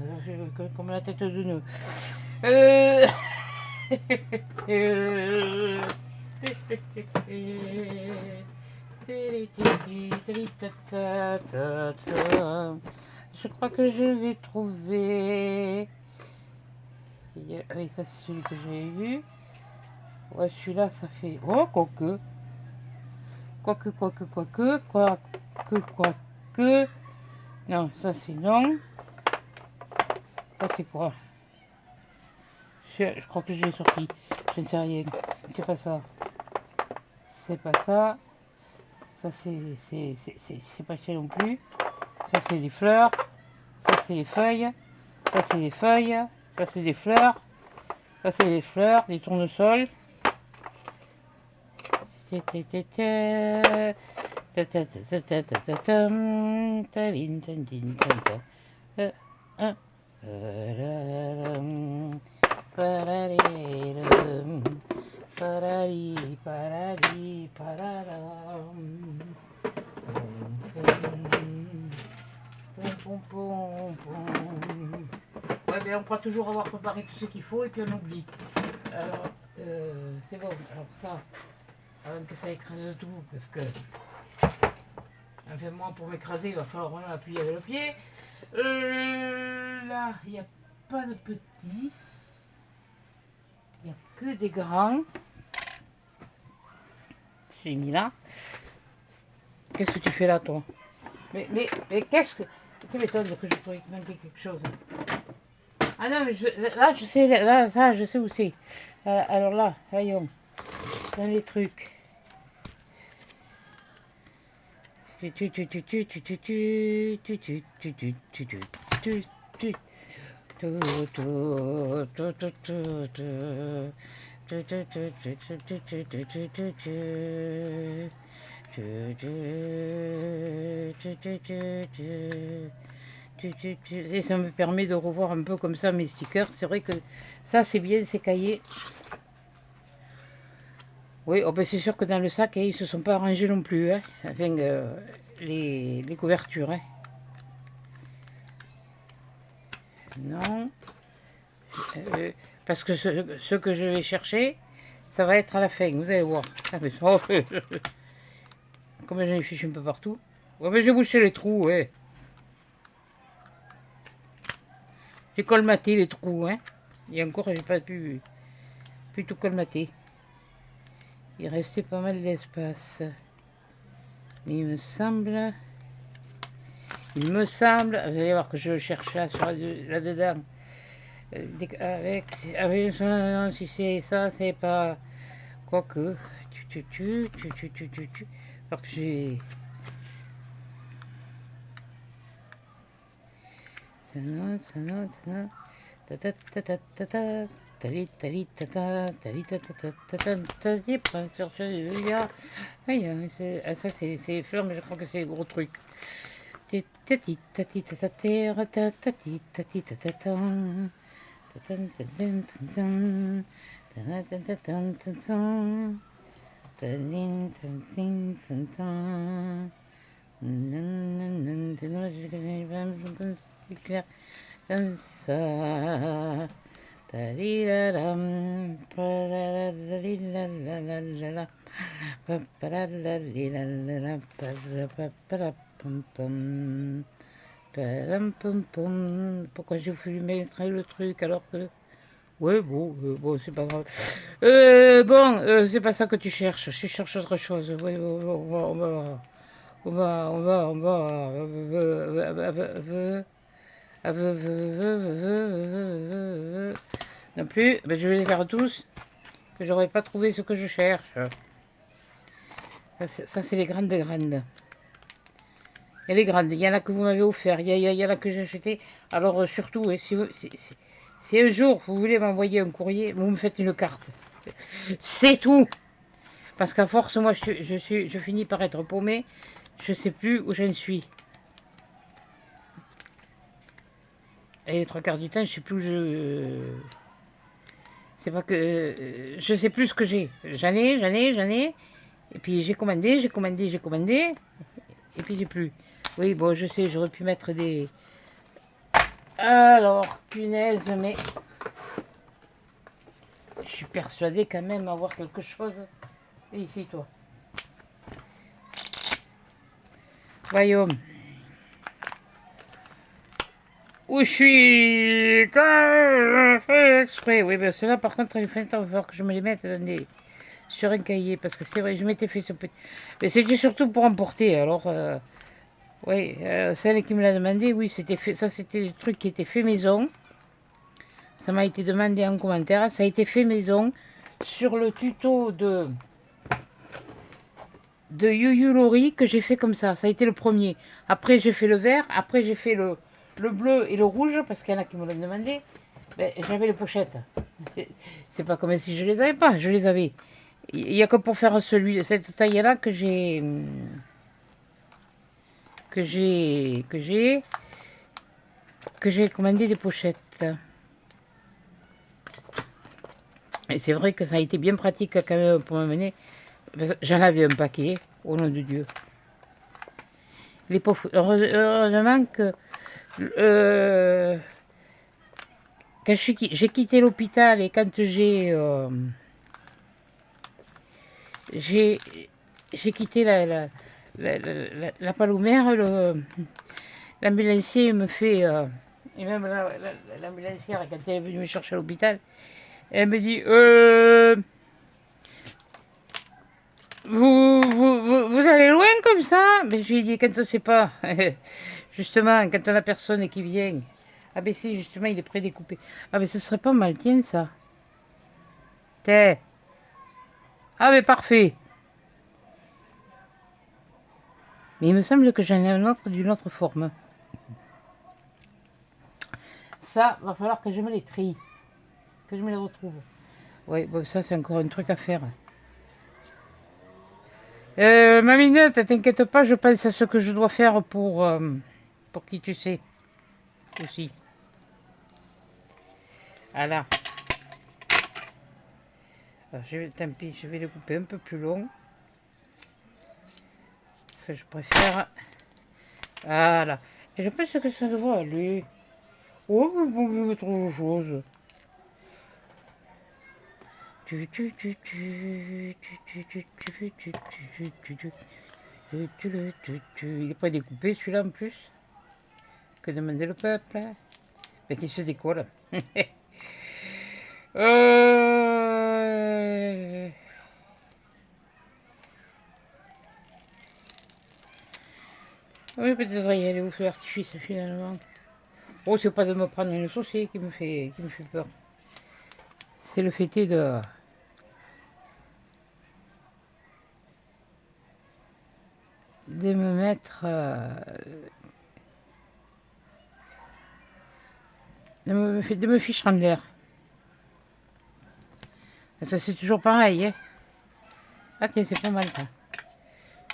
comme la tête de nœud. Je crois que je vais trouver. Oui, ça c'est celui que j'ai vu. Ouais, celui-là, ça fait. Oh, quoique. Non, ça c'est non. Ça c'est quoi? Je crois que je l'ai sorti. Je ne sais rien. C'est pas ça. C'est pas ça. Ça c'est pas ça non plus. Ça c'est des fleurs. Ça c'est des feuilles. Ça c'est des feuilles. Ça c'est des fleurs. Ça c'est des fleurs, des tournesols. Ouais, ben on croit toujours avoir préparé tout ce qu'il faut et puis on oublie. Alors, c'est bon. Alors ça, avant que ça écrase tout, parce que, enfin moi pour m'écraser, il va falloir vraiment appuyer avec le pied. Là, il n'y a pas de petits. Il n'y a que des grands. je l'ai mis là. Qu'est-ce que tu fais là, toi? Mais qu'est-ce que... Tu m'étonnes que je trouvais qu'il manquait quelque chose. Ah non, mais là, je sais, là, ça, je sais où c'est. Alors là, voyons, dans les trucs. Et ça me permet de revoir un peu comme ça mes stickers. C'est vrai que ça c'est bien, ces cahiers. Oui, oh ben c'est sûr que dans le sac, ils se sont pas arrangés non plus. Hein. Enfin, les couvertures. Hein. Non. Parce que ce que je vais chercher, ça va être à la fin, vous allez voir. Ah, mais, oh, comme j'en ai fiché un peu partout. Ouais, mais j'ai bouché les trous, ouais. J'ai colmaté les trous, hein. Et encore, j'ai pas pu tout colmater. Il restait pas mal d'espace. Mais il me semble, vous allez voir que je le cherche là, là-dedans. Non, si c'est ça, c'est pas. Quoique. Alors que j'ai. Ça note. Ta ta ta ta ta. Tali tali ta ta tali ta ta ta ta ta ta ta pas sur celui-là. Ça c'est les fleurs, mais je crois que c'est les gros trucs. Tati tati ta ta terre ta tati tati ta ta ta. Comme ça. Pourquoi j'ai voulu mettre le truc alors que... Ouais, bon, c'est pas grave. C'est pas ça que tu cherches. Je cherche autre chose. Oui, on va. Non plus, ben, je vais les faire tous, que j'aurais pas trouvé ce que je cherche. Ça c'est les grandes. Il y a les grandes, il y en a que vous m'avez offert, il y en a que j'ai acheté. Alors surtout, si un jour vous voulez m'envoyer un courrier, vous me faites une carte. C'est tout. Parce qu'à force, moi, je finis par être paumé. Je sais plus où j'en suis. Et les trois quarts du temps, je sais plus où je... C'est pas que... je sais plus ce que j'ai. J'en ai. Et puis j'ai commandé. Et puis j'ai plus. Oui, bon, je sais, j'aurais pu mettre des... Alors, punaise, mais... Je suis persuadée quand même avoir quelque chose. Et ici, toi. Voyons. Où je suis quand fait exprès. Oui, ben cela par contre, il va falloir que je me les mette sur un cahier. Parce que c'est vrai, je m'étais fait ce petit... Mais c'était surtout pour emporter. Alors, oui, celle qui me l'a demandé, oui, c'était fait. Ça, c'était le truc qui était fait maison. Ça m'a été demandé en commentaire. Ça a été fait maison sur le tuto de Yuyu Lori que j'ai fait comme ça. Ça a été le premier. Après, j'ai fait le vert. Après, j'ai fait le bleu et le rouge, parce qu'il y en a qui me l'ont demandé. Ben, j'avais les pochettes. C'est pas comme si je les avais pas, je les avais. Il n'y a que pour faire cette taille-là que j'ai commandé des pochettes. Et c'est vrai que ça a été bien pratique quand même pour m'amener. J'en avais un paquet, au nom de Dieu. Les pauvres, heureusement que quand j'ai quitté l'hôpital et quand j'ai quitté la Palomère, l'ambulancier me fait... et même l'ambulancière, quand elle est venue me chercher à l'hôpital, elle me dit... vous allez loin comme ça? Mais je lui ai dit, quand on ne sait pas, justement, quand on a la personne qui vient. Ah ben si, justement, il est prédécoupé. Ah ben ce serait pas mal, tiens ça. T'es. Ah ben parfait. Mais il me semble que j'en ai un autre d'une autre forme. Ça, va falloir que je me les trie. Que je me les retrouve. Oui, bon, ça c'est encore un truc à faire. Ma minette, t'inquiète pas, je pense à ce que je dois faire pour qui tu sais. Aussi. Voilà. Alors, tant pis, je vais le couper un peu plus long. Parce que je préfère. Voilà. Et je pense que ça devrait aller. Oh, vous pouvez mettre autre chose. Il n'est pas découpé celui-là en plus. Que demandait le peuple? Mais qui se décolle. Oui, peut-être y aller au feu d'artifice finalement. Oh, c'est pas de me prendre une saucée qui me fait peur. C'est le fait de me mettre de me ficher en l'air. Ça c'est toujours pareil, hein. Ah tiens, c'est pas mal ça.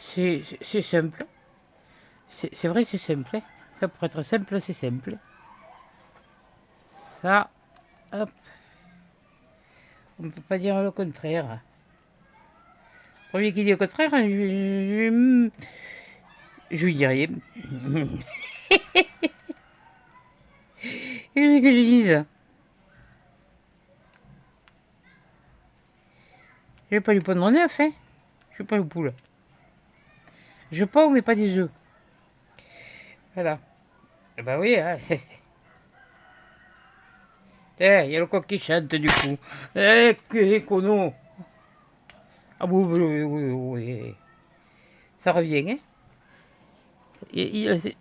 C'est simple. C'est vrai, c'est simple. Hein. Ça pourrait être simple, c'est simple. Ça, hop. On ne peut pas dire le contraire. Premier qui dit le contraire, je lui dis rien. Qu'est-ce que je dise? Je vais pas lui pondre mon œuf, hein. Je suis pas le poule. Je pond, mais pas des œufs. Voilà. Eh ben oui, hein. Il y a le coq qui chante du coup. Eh, que cono. Ah oui, oui, oui, oui. Ça revient, hein.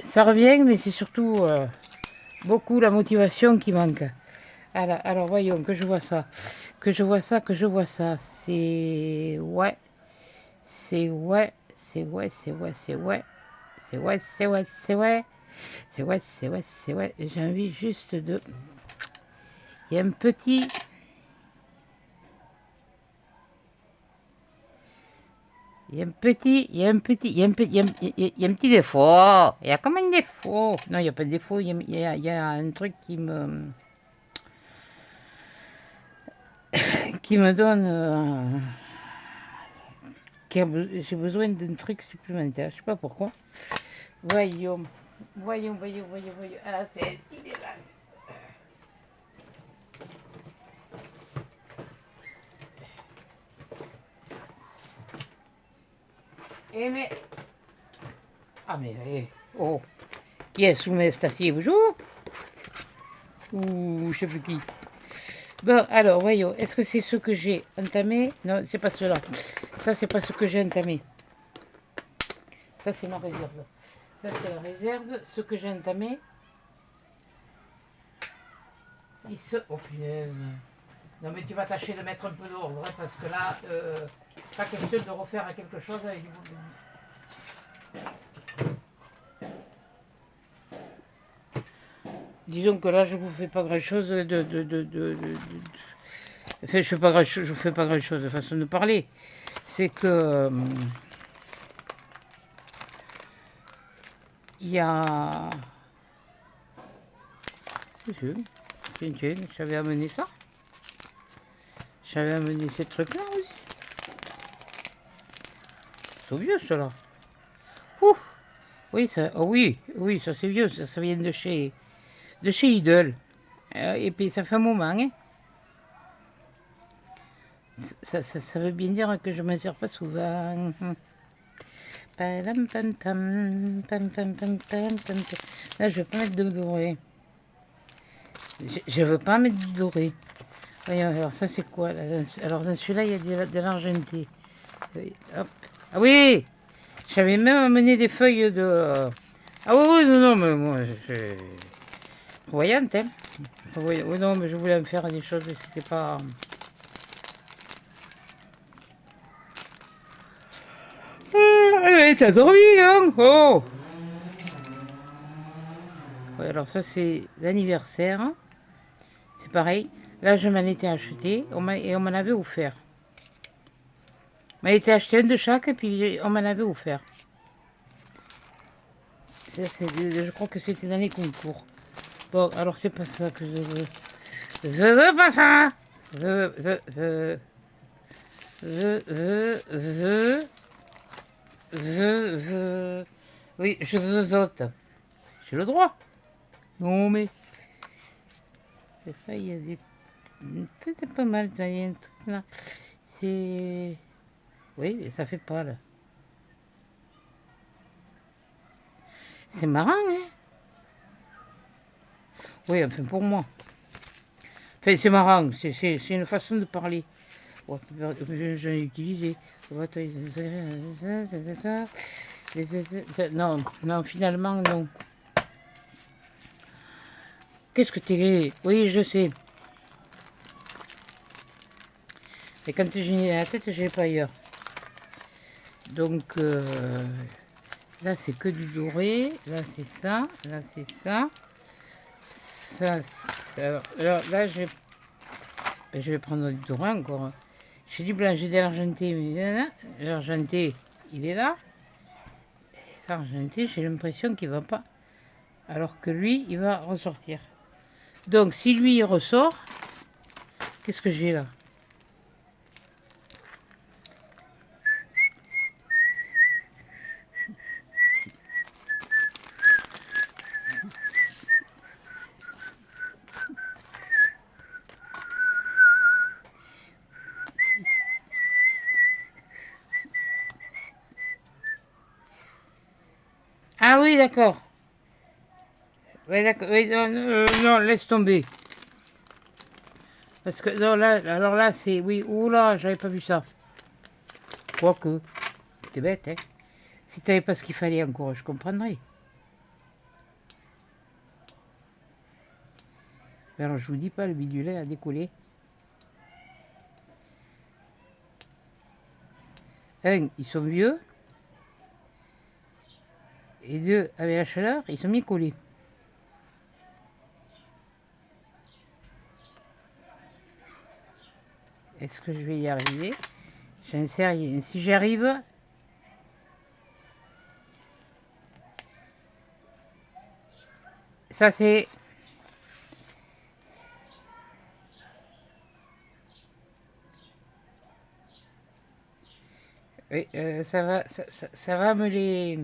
Ça revient, mais c'est surtout beaucoup la motivation qui manque. Alors voyons, que je vois ça. Que je vois ça, que je vois ça. C'est... Ouais. C'est ouais. C'est ouais, c'est ouais, c'est ouais. C'est ouais, c'est ouais, c'est ouais. C'est ouais, c'est ouais, c'est ouais. J'ai envie juste de... Il y a un petit... Il y a un petit défaut. Il y a comme un défaut. Non, il n'y a pas de défaut. Il y a un truc qui me donne... j'ai besoin d'un truc supplémentaire. Je sais pas pourquoi. Voyons. Voyons. Ah, il est là. Eh mais... Ah mais... oh. Qui est sous mes stations? Bonjour. Ou je sais plus qui. Bon, alors, voyons. Est-ce que c'est ce que j'ai entamé? Non, c'est pas cela. Ça, c'est pas ce que j'ai entamé. Ça, c'est ma réserve. Ça, c'est la réserve. Ce que j'ai entamé. Oh, punaise. Non, mais tu vas tâcher de mettre un peu d'ordre, hein, parce que là, pas question de refaire quelque chose avec du... Disons que là, je vous fais pas grand-chose Enfin, je vous fais pas grand-chose de façon de parler. C'est que... il y a... Tiens, j'avais amené ça. J'avais amené ces trucs-là aussi. C'est vieux, cela. Ouh. Oui, ça, oh oui, ça c'est vieux. Ça vient de chez Idol. Et puis ça fait un moment, hein. Ça veut bien dire que je ne m'en sers pas souvent. Là, je veux pas mettre de doré. Je veux pas mettre du doré. Voyons, alors ça c'est quoi là? Alors dans celui-là, il y a de l'argenté. Hop. Ah oui, j'avais même amené des feuilles de... Ah oui, oui, non, non, mais moi, je... Voyante, hein. Oui, oui, non, mais je voulais me faire des choses, c'était pas... T'as dormi, hein? Oh! Ouais, alors ça, c'est l'anniversaire. C'est pareil. Là, je m'en étais acheté et on m'en avait offert. On m'a été acheté un de chaque et puis on m'en avait offert. Je crois que c'était dans les concours. Bon, alors c'est pas ça que je veux. Je veux pas ça. Je veux. Oui, je zozote. J'ai le droit. Non mais. Des fois, il y a des. C'était pas mal, il y a un truc là. C'est. Oui, mais ça fait pas là. C'est marrant, hein? Oui, enfin pour moi. Enfin, c'est marrant, c'est une façon de parler. Ouais, j'ai utilisé. Non, non, finalement, non. Qu'est-ce que t'es... Oui, je sais. Et quand j'ai la tête, je l'ai pas ailleurs. Donc, là, c'est que du doré. Là, c'est ça. Là, c'est ça. Ça, alors là, je vais prendre du doré encore. J'ai du blanc, j'ai de l'argenté. Mais l'argenté, il est là. L'argenté, j'ai l'impression qu'il va pas. Alors que lui, il va ressortir. Donc, si lui, il ressort, qu'est-ce que j'ai là? Ah oui, d'accord. Oui, d'accord. Oui, non, non, laisse tomber. Parce que, non, là, alors là, c'est... Oui, oula, j'avais pas vu ça. Quoique, t'es bête, hein. Si t'avais pas ce qu'il fallait encore, je comprendrais. Alors, je vous dis pas, le bidulet a décollé. Un, ils sont vieux. Et deux, avec la chaleur, ils sont mis collés. Est-ce que je vais y arriver? J'en sais rien. Si j'y arrive... Ça, c'est... Oui, ça va me les...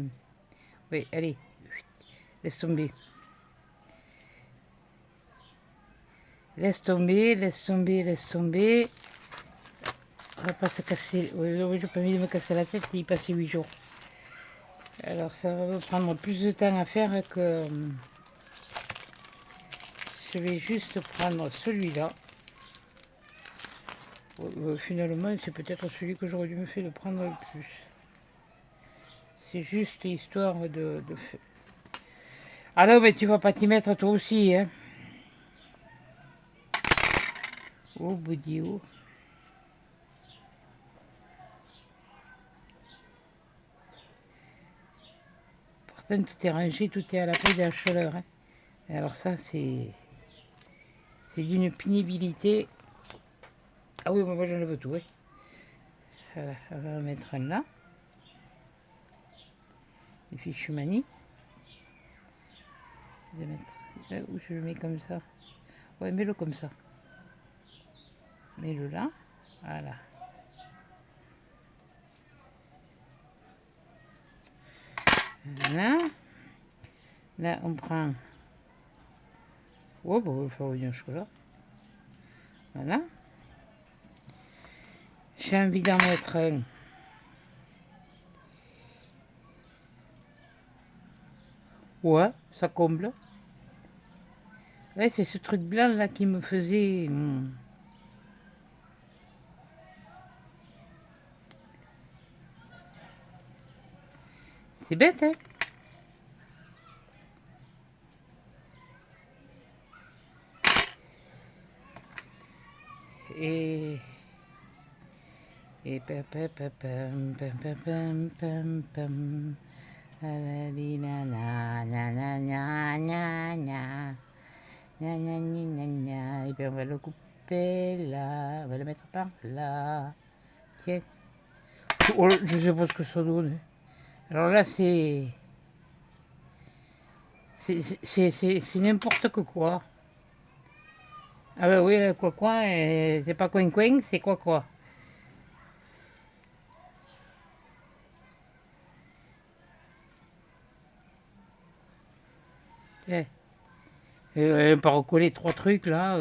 Oui, allez. Laisse tomber. Laisse tomber, laisse tomber, laisse tomber. On va pas se casser... Oui, j'ai pas envie de me casser la tête et y passer 8 jours. Alors, ça va me prendre plus de temps à faire que... Je vais juste prendre celui-là. Finalement, c'est peut-être celui que j'aurais dû me faire de prendre le plus. C'est juste histoire de... Ah non, mais tu vas pas t'y mettre toi aussi, hein. Oh, boudio. Pourtant, tout est rangé, tout est à l'abri de la chaleur, hein. Et alors ça, c'est d'une pénibilité. Ah oui, moi j'en veux tout, oui. Voilà, on va en mettre un là. Les fichus manie. Je vais mettre là où je le mets comme ça. Ouais, mets-le comme ça. Mets-le là. Voilà. Voilà. Là, on prend... Oh, bah, on va faire revenir jusque-là. Voilà. J'ai envie d'en mettre un. Ouais, ça comble. Ouais, c'est ce truc blanc là qui me faisait... C'est bête, hein? Et pam pam pam pam pam pam pam pam. Na na na na na na na na. Gna, gna, gna, gna, gna. Et puis on va le couper là, on va le mettre par là. Tiens. Oh, je sais pas ce que ça donne. Alors là c'est n'importe que quoi. Ah bah oui, quoi quoi, c'est pas coin coin, c'est quoi quoi. Tiens. On peut recoller 3 trucs là.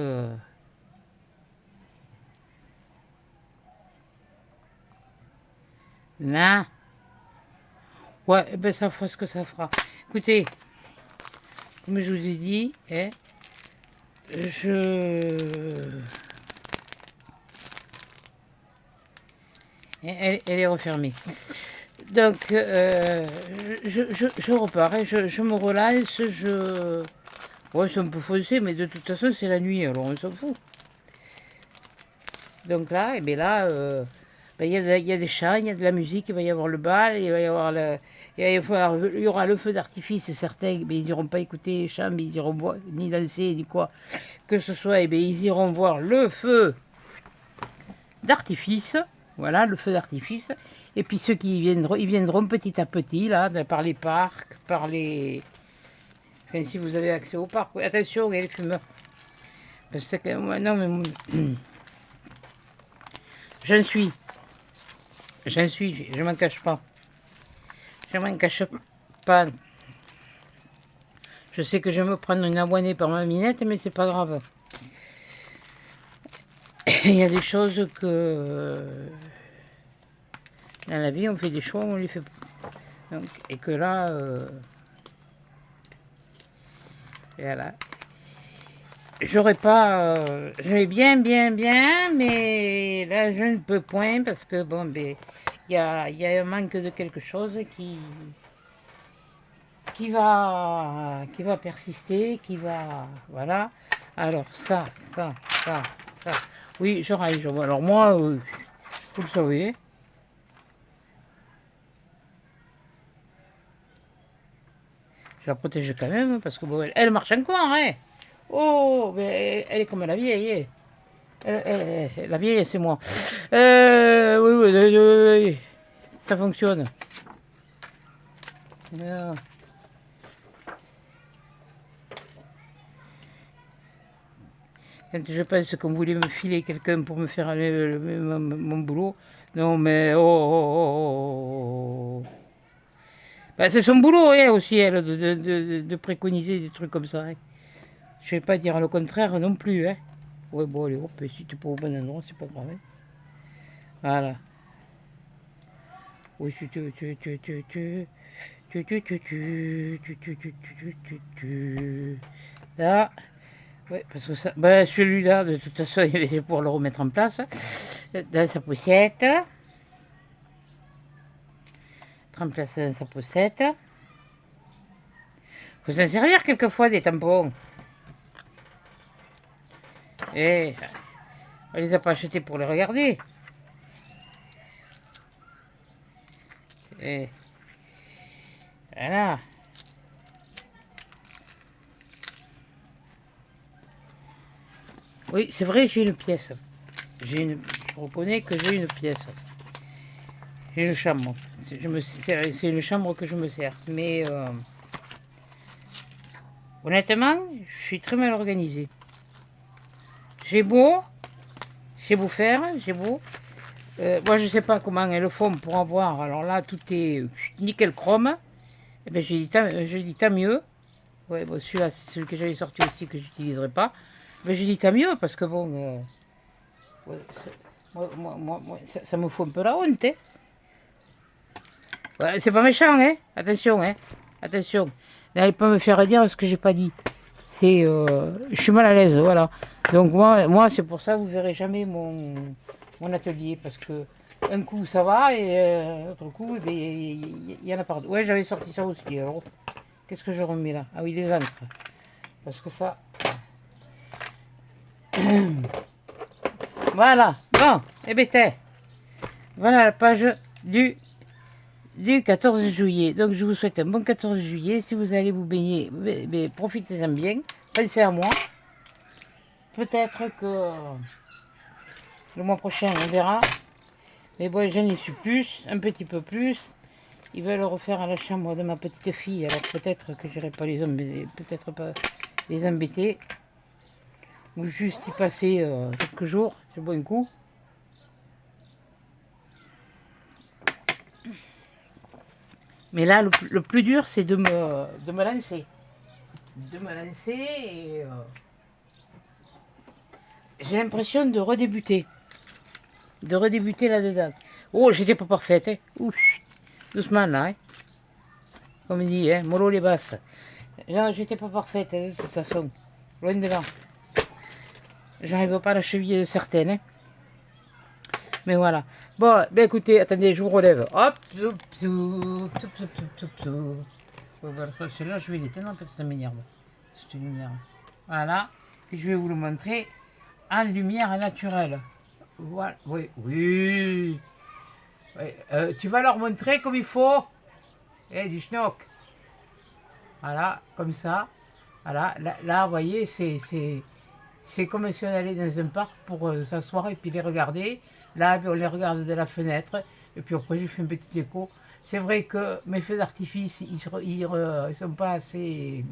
Là. Ouais, ben ça fera ce que ça fera. Écoutez, comme je vous ai dit, hein, elle est refermée. Donc, je repars, hein, je me relance, ouais, c'est un peu foncé, mais de toute façon, c'est la nuit, alors on s'en fout. Donc là, et bien là, ben, il y a des chants, il y a de la musique, il va y avoir le bal, il va y avoir il y aura le feu d'artifice, certains, mais ils n'iront pas écouter les chants, mais ils iront voir, ni danser, ni quoi que ce soit, et bien ils iront voir le feu d'artifice, voilà, le feu d'artifice, et puis ceux qui viendront, ils viendront petit à petit, là, par les parcs, par les... Enfin, si vous avez accès au parc, attention, il y a les fumeurs. Parce que, non, mais... J'en suis, je m'en cache pas. Je m'en cache pas. Je sais que je vais me prendre une abonnée par ma minette, mais c'est pas grave. Il y a des choses que... Dans la vie, on fait des choix, on les fait pas. Donc, et que là... Voilà. J'aurais pas... J'aurais bien, mais là, je ne peux point, parce que, bon, ben... Il y a un manque de quelque chose qui va persister, qui va... Voilà. Alors, ça. Oui, je raille, je vois. Alors moi, vous le savez. Je la protège quand même, parce que bon, elle marche encore, hein. Oh, mais elle est comme la vieille, hein. La vieille, c'est moi. Oui, ça fonctionne. Alors. Quand je pense qu'on voulait me filer quelqu'un pour me faire mon boulot, non mais oh. Ben, c'est son boulot, hein, aussi, elle, de préconiser des trucs comme ça. Hein. Je vais pas dire le contraire non plus. Hein. Ouais, bon, allez, hop, si tu es pas au bon endroit, c'est pas grave. Hein. Voilà. Oui, si tu... Là. Oui, parce que ça, ben, celui-là, de toute façon, il va pouvoir le remettre en place dans sa poussette. Remplacer dans sa poussette. Faut s'en servir quelquefois des tampons. Et on les a pas achetés pour les regarder. Et voilà. Oui, c'est vrai, j'ai une pièce. Je reconnais que j'ai une pièce. J'ai une chambre. C'est une chambre que je me sers. Mais honnêtement, je suis très mal organisée. J'ai beau faire, j'ai beau. Moi, je sais pas comment elles font pour avoir. Alors là, tout est nickel chrome. Et ben, je dis tant mieux. Ouais, bon, celui-là, c'est celui que j'avais sorti aussi que j'utiliserai pas. Mais je dis tant mieux parce que bon, ouais, ça me fout un peu la honte. Hein. Ouais, c'est pas méchant, hein. Attention, hein. Attention. N'allez pas me faire dire ce que j'ai pas dit. C'est, je suis mal à l'aise, voilà. Donc moi, c'est pour ça que vous verrez jamais mon atelier parce que un coup ça va et l'autre coup, eh ben, il y en a partout. Ouais, j'avais sorti ça aussi. Alors, qu'est-ce que je remets là? Ah oui, les encres. Parce que ça... Voilà. Bon, et ben, voilà la page du 14 juillet. Donc, je vous souhaite un bon 14 juillet. Si vous allez vous baigner, profitez-en bien. Pensez à moi. Peut-être que le mois prochain, on verra. Mais bon, j'en ai su plus, un petit peu plus. Ils veulent refaire à la chambre de ma petite fille. Alors peut-être que j'irai pas les embêter. Peut-être pas les embêter. Ou juste y passer quelques jours. C'est bon coup. Mais là, le plus dur, c'est de me lancer. De me lancer et... j'ai l'impression de redébuter. De redébuter là-dedans. Oh, j'étais pas parfaite. Hein. Ouf. Doucement là. Hein. Comme il dit, hein. Mollo les basses. Là, j'étais pas parfaite, hein, de toute façon. Loin de là. J'arrive pas à la cheville de certaines. Hein. Mais voilà. Bon, ben écoutez, attendez, je vous relève. Hop, voilà, celui-là, je vais l'éteindre parce que ça m'énerve. C'est une lumière. Voilà. Puis je vais vous le montrer en lumière naturelle. Voilà. Oui, oui. Oui. Tu vas leur montrer comme il faut. Eh, du schnock. Voilà, comme ça. Voilà, là vous voyez, c'est comme si on allait dans un parc pour s'asseoir et puis les regarder. Là, on les regarde de la fenêtre. Et puis après, je fais un petit écho. C'est vrai que mes feux d'artifice, ils sont pas assez...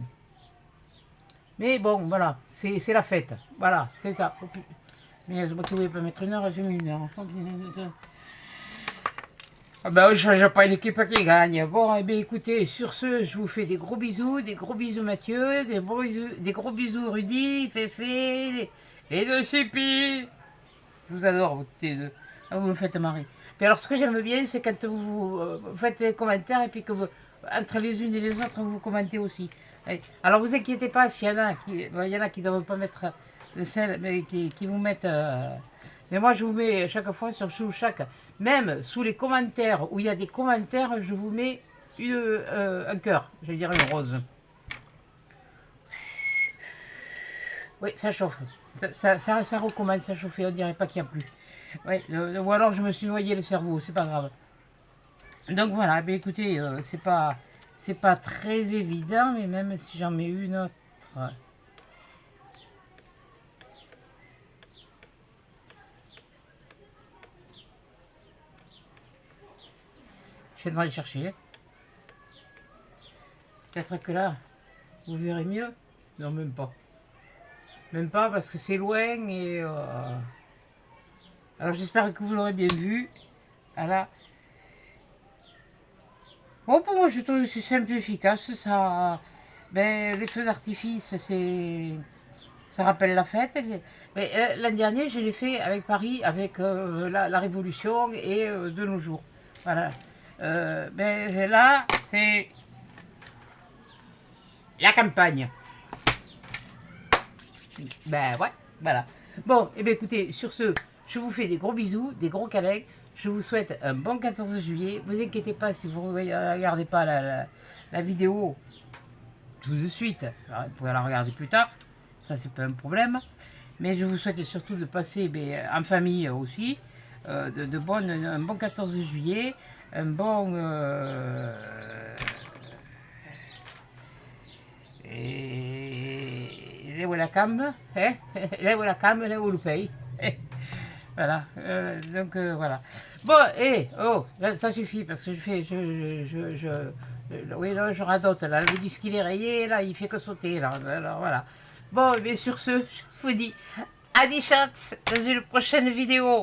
Mais bon, voilà, c'est la fête. Voilà, c'est ça. Mais je ne pouvais pas mettre une heure, j'ai mis une heure. Ah ben, je ne change pas l'équipe qui gagne. Bon, eh bien, écoutez, sur ce, je vous fais des gros bisous Mathieu, des gros bisous Rudy, Féfé, les deux chipis. Je vous adore, vous, vous me faites marrer. Puis alors, ce que j'aime bien, c'est quand vous faites des commentaires et puis que vous, entre les unes et les autres, vous commentez aussi. Alors, vous inquiétez pas, s'il y en a qui ne doivent pas mettre le sel, mais qui vous mettent... mais moi, je vous mets chaque fois même sous les commentaires où il y a des commentaires, je vous mets un cœur, je veux dire une rose. Oui, ça chauffe. Ça recommence à chauffer, on dirait pas qu'il n'y a plus. Ouais, ou alors je me suis noyé le cerveau, c'est pas grave. Donc voilà, ben écoutez, c'est pas très évident, mais même si j'en mets une autre... Je vais aller chercher. Peut-être que là, vous verrez mieux. Non, même pas. Même pas parce que c'est loin et... Alors j'espère que vous l'aurez bien vu. Voilà. Bon, pour moi, je trouve que c'est simple et efficace. Ça, ben, les feux d'artifice, ça rappelle la fête. Mais l'an dernier, je l'ai fait avec Paris, avec la Révolution et de nos jours. Voilà. Ben, là, c'est la campagne. Ben ouais, voilà. Bon, et bien écoutez, sur ce, je vous fais des gros bisous, des gros câlins. Je vous souhaite un bon 14 juillet. Vous inquiétez pas si vous ne regardez pas la vidéo tout de suite. Alors, vous pourrez la regarder plus tard. Ça, c'est pas un problème. Mais je vous souhaite surtout de passer en famille aussi. Un bon 14 juillet. Un bon... lève la cam, hein? Lève la cam, lève le pays. Voilà, donc voilà. Bon, ça suffit parce que oui, là, je radote, là, le disque il est rayé, là, il fait que sauter, là, alors voilà. Bon, mais sur ce, je vous dis à des chats dans une prochaine vidéo.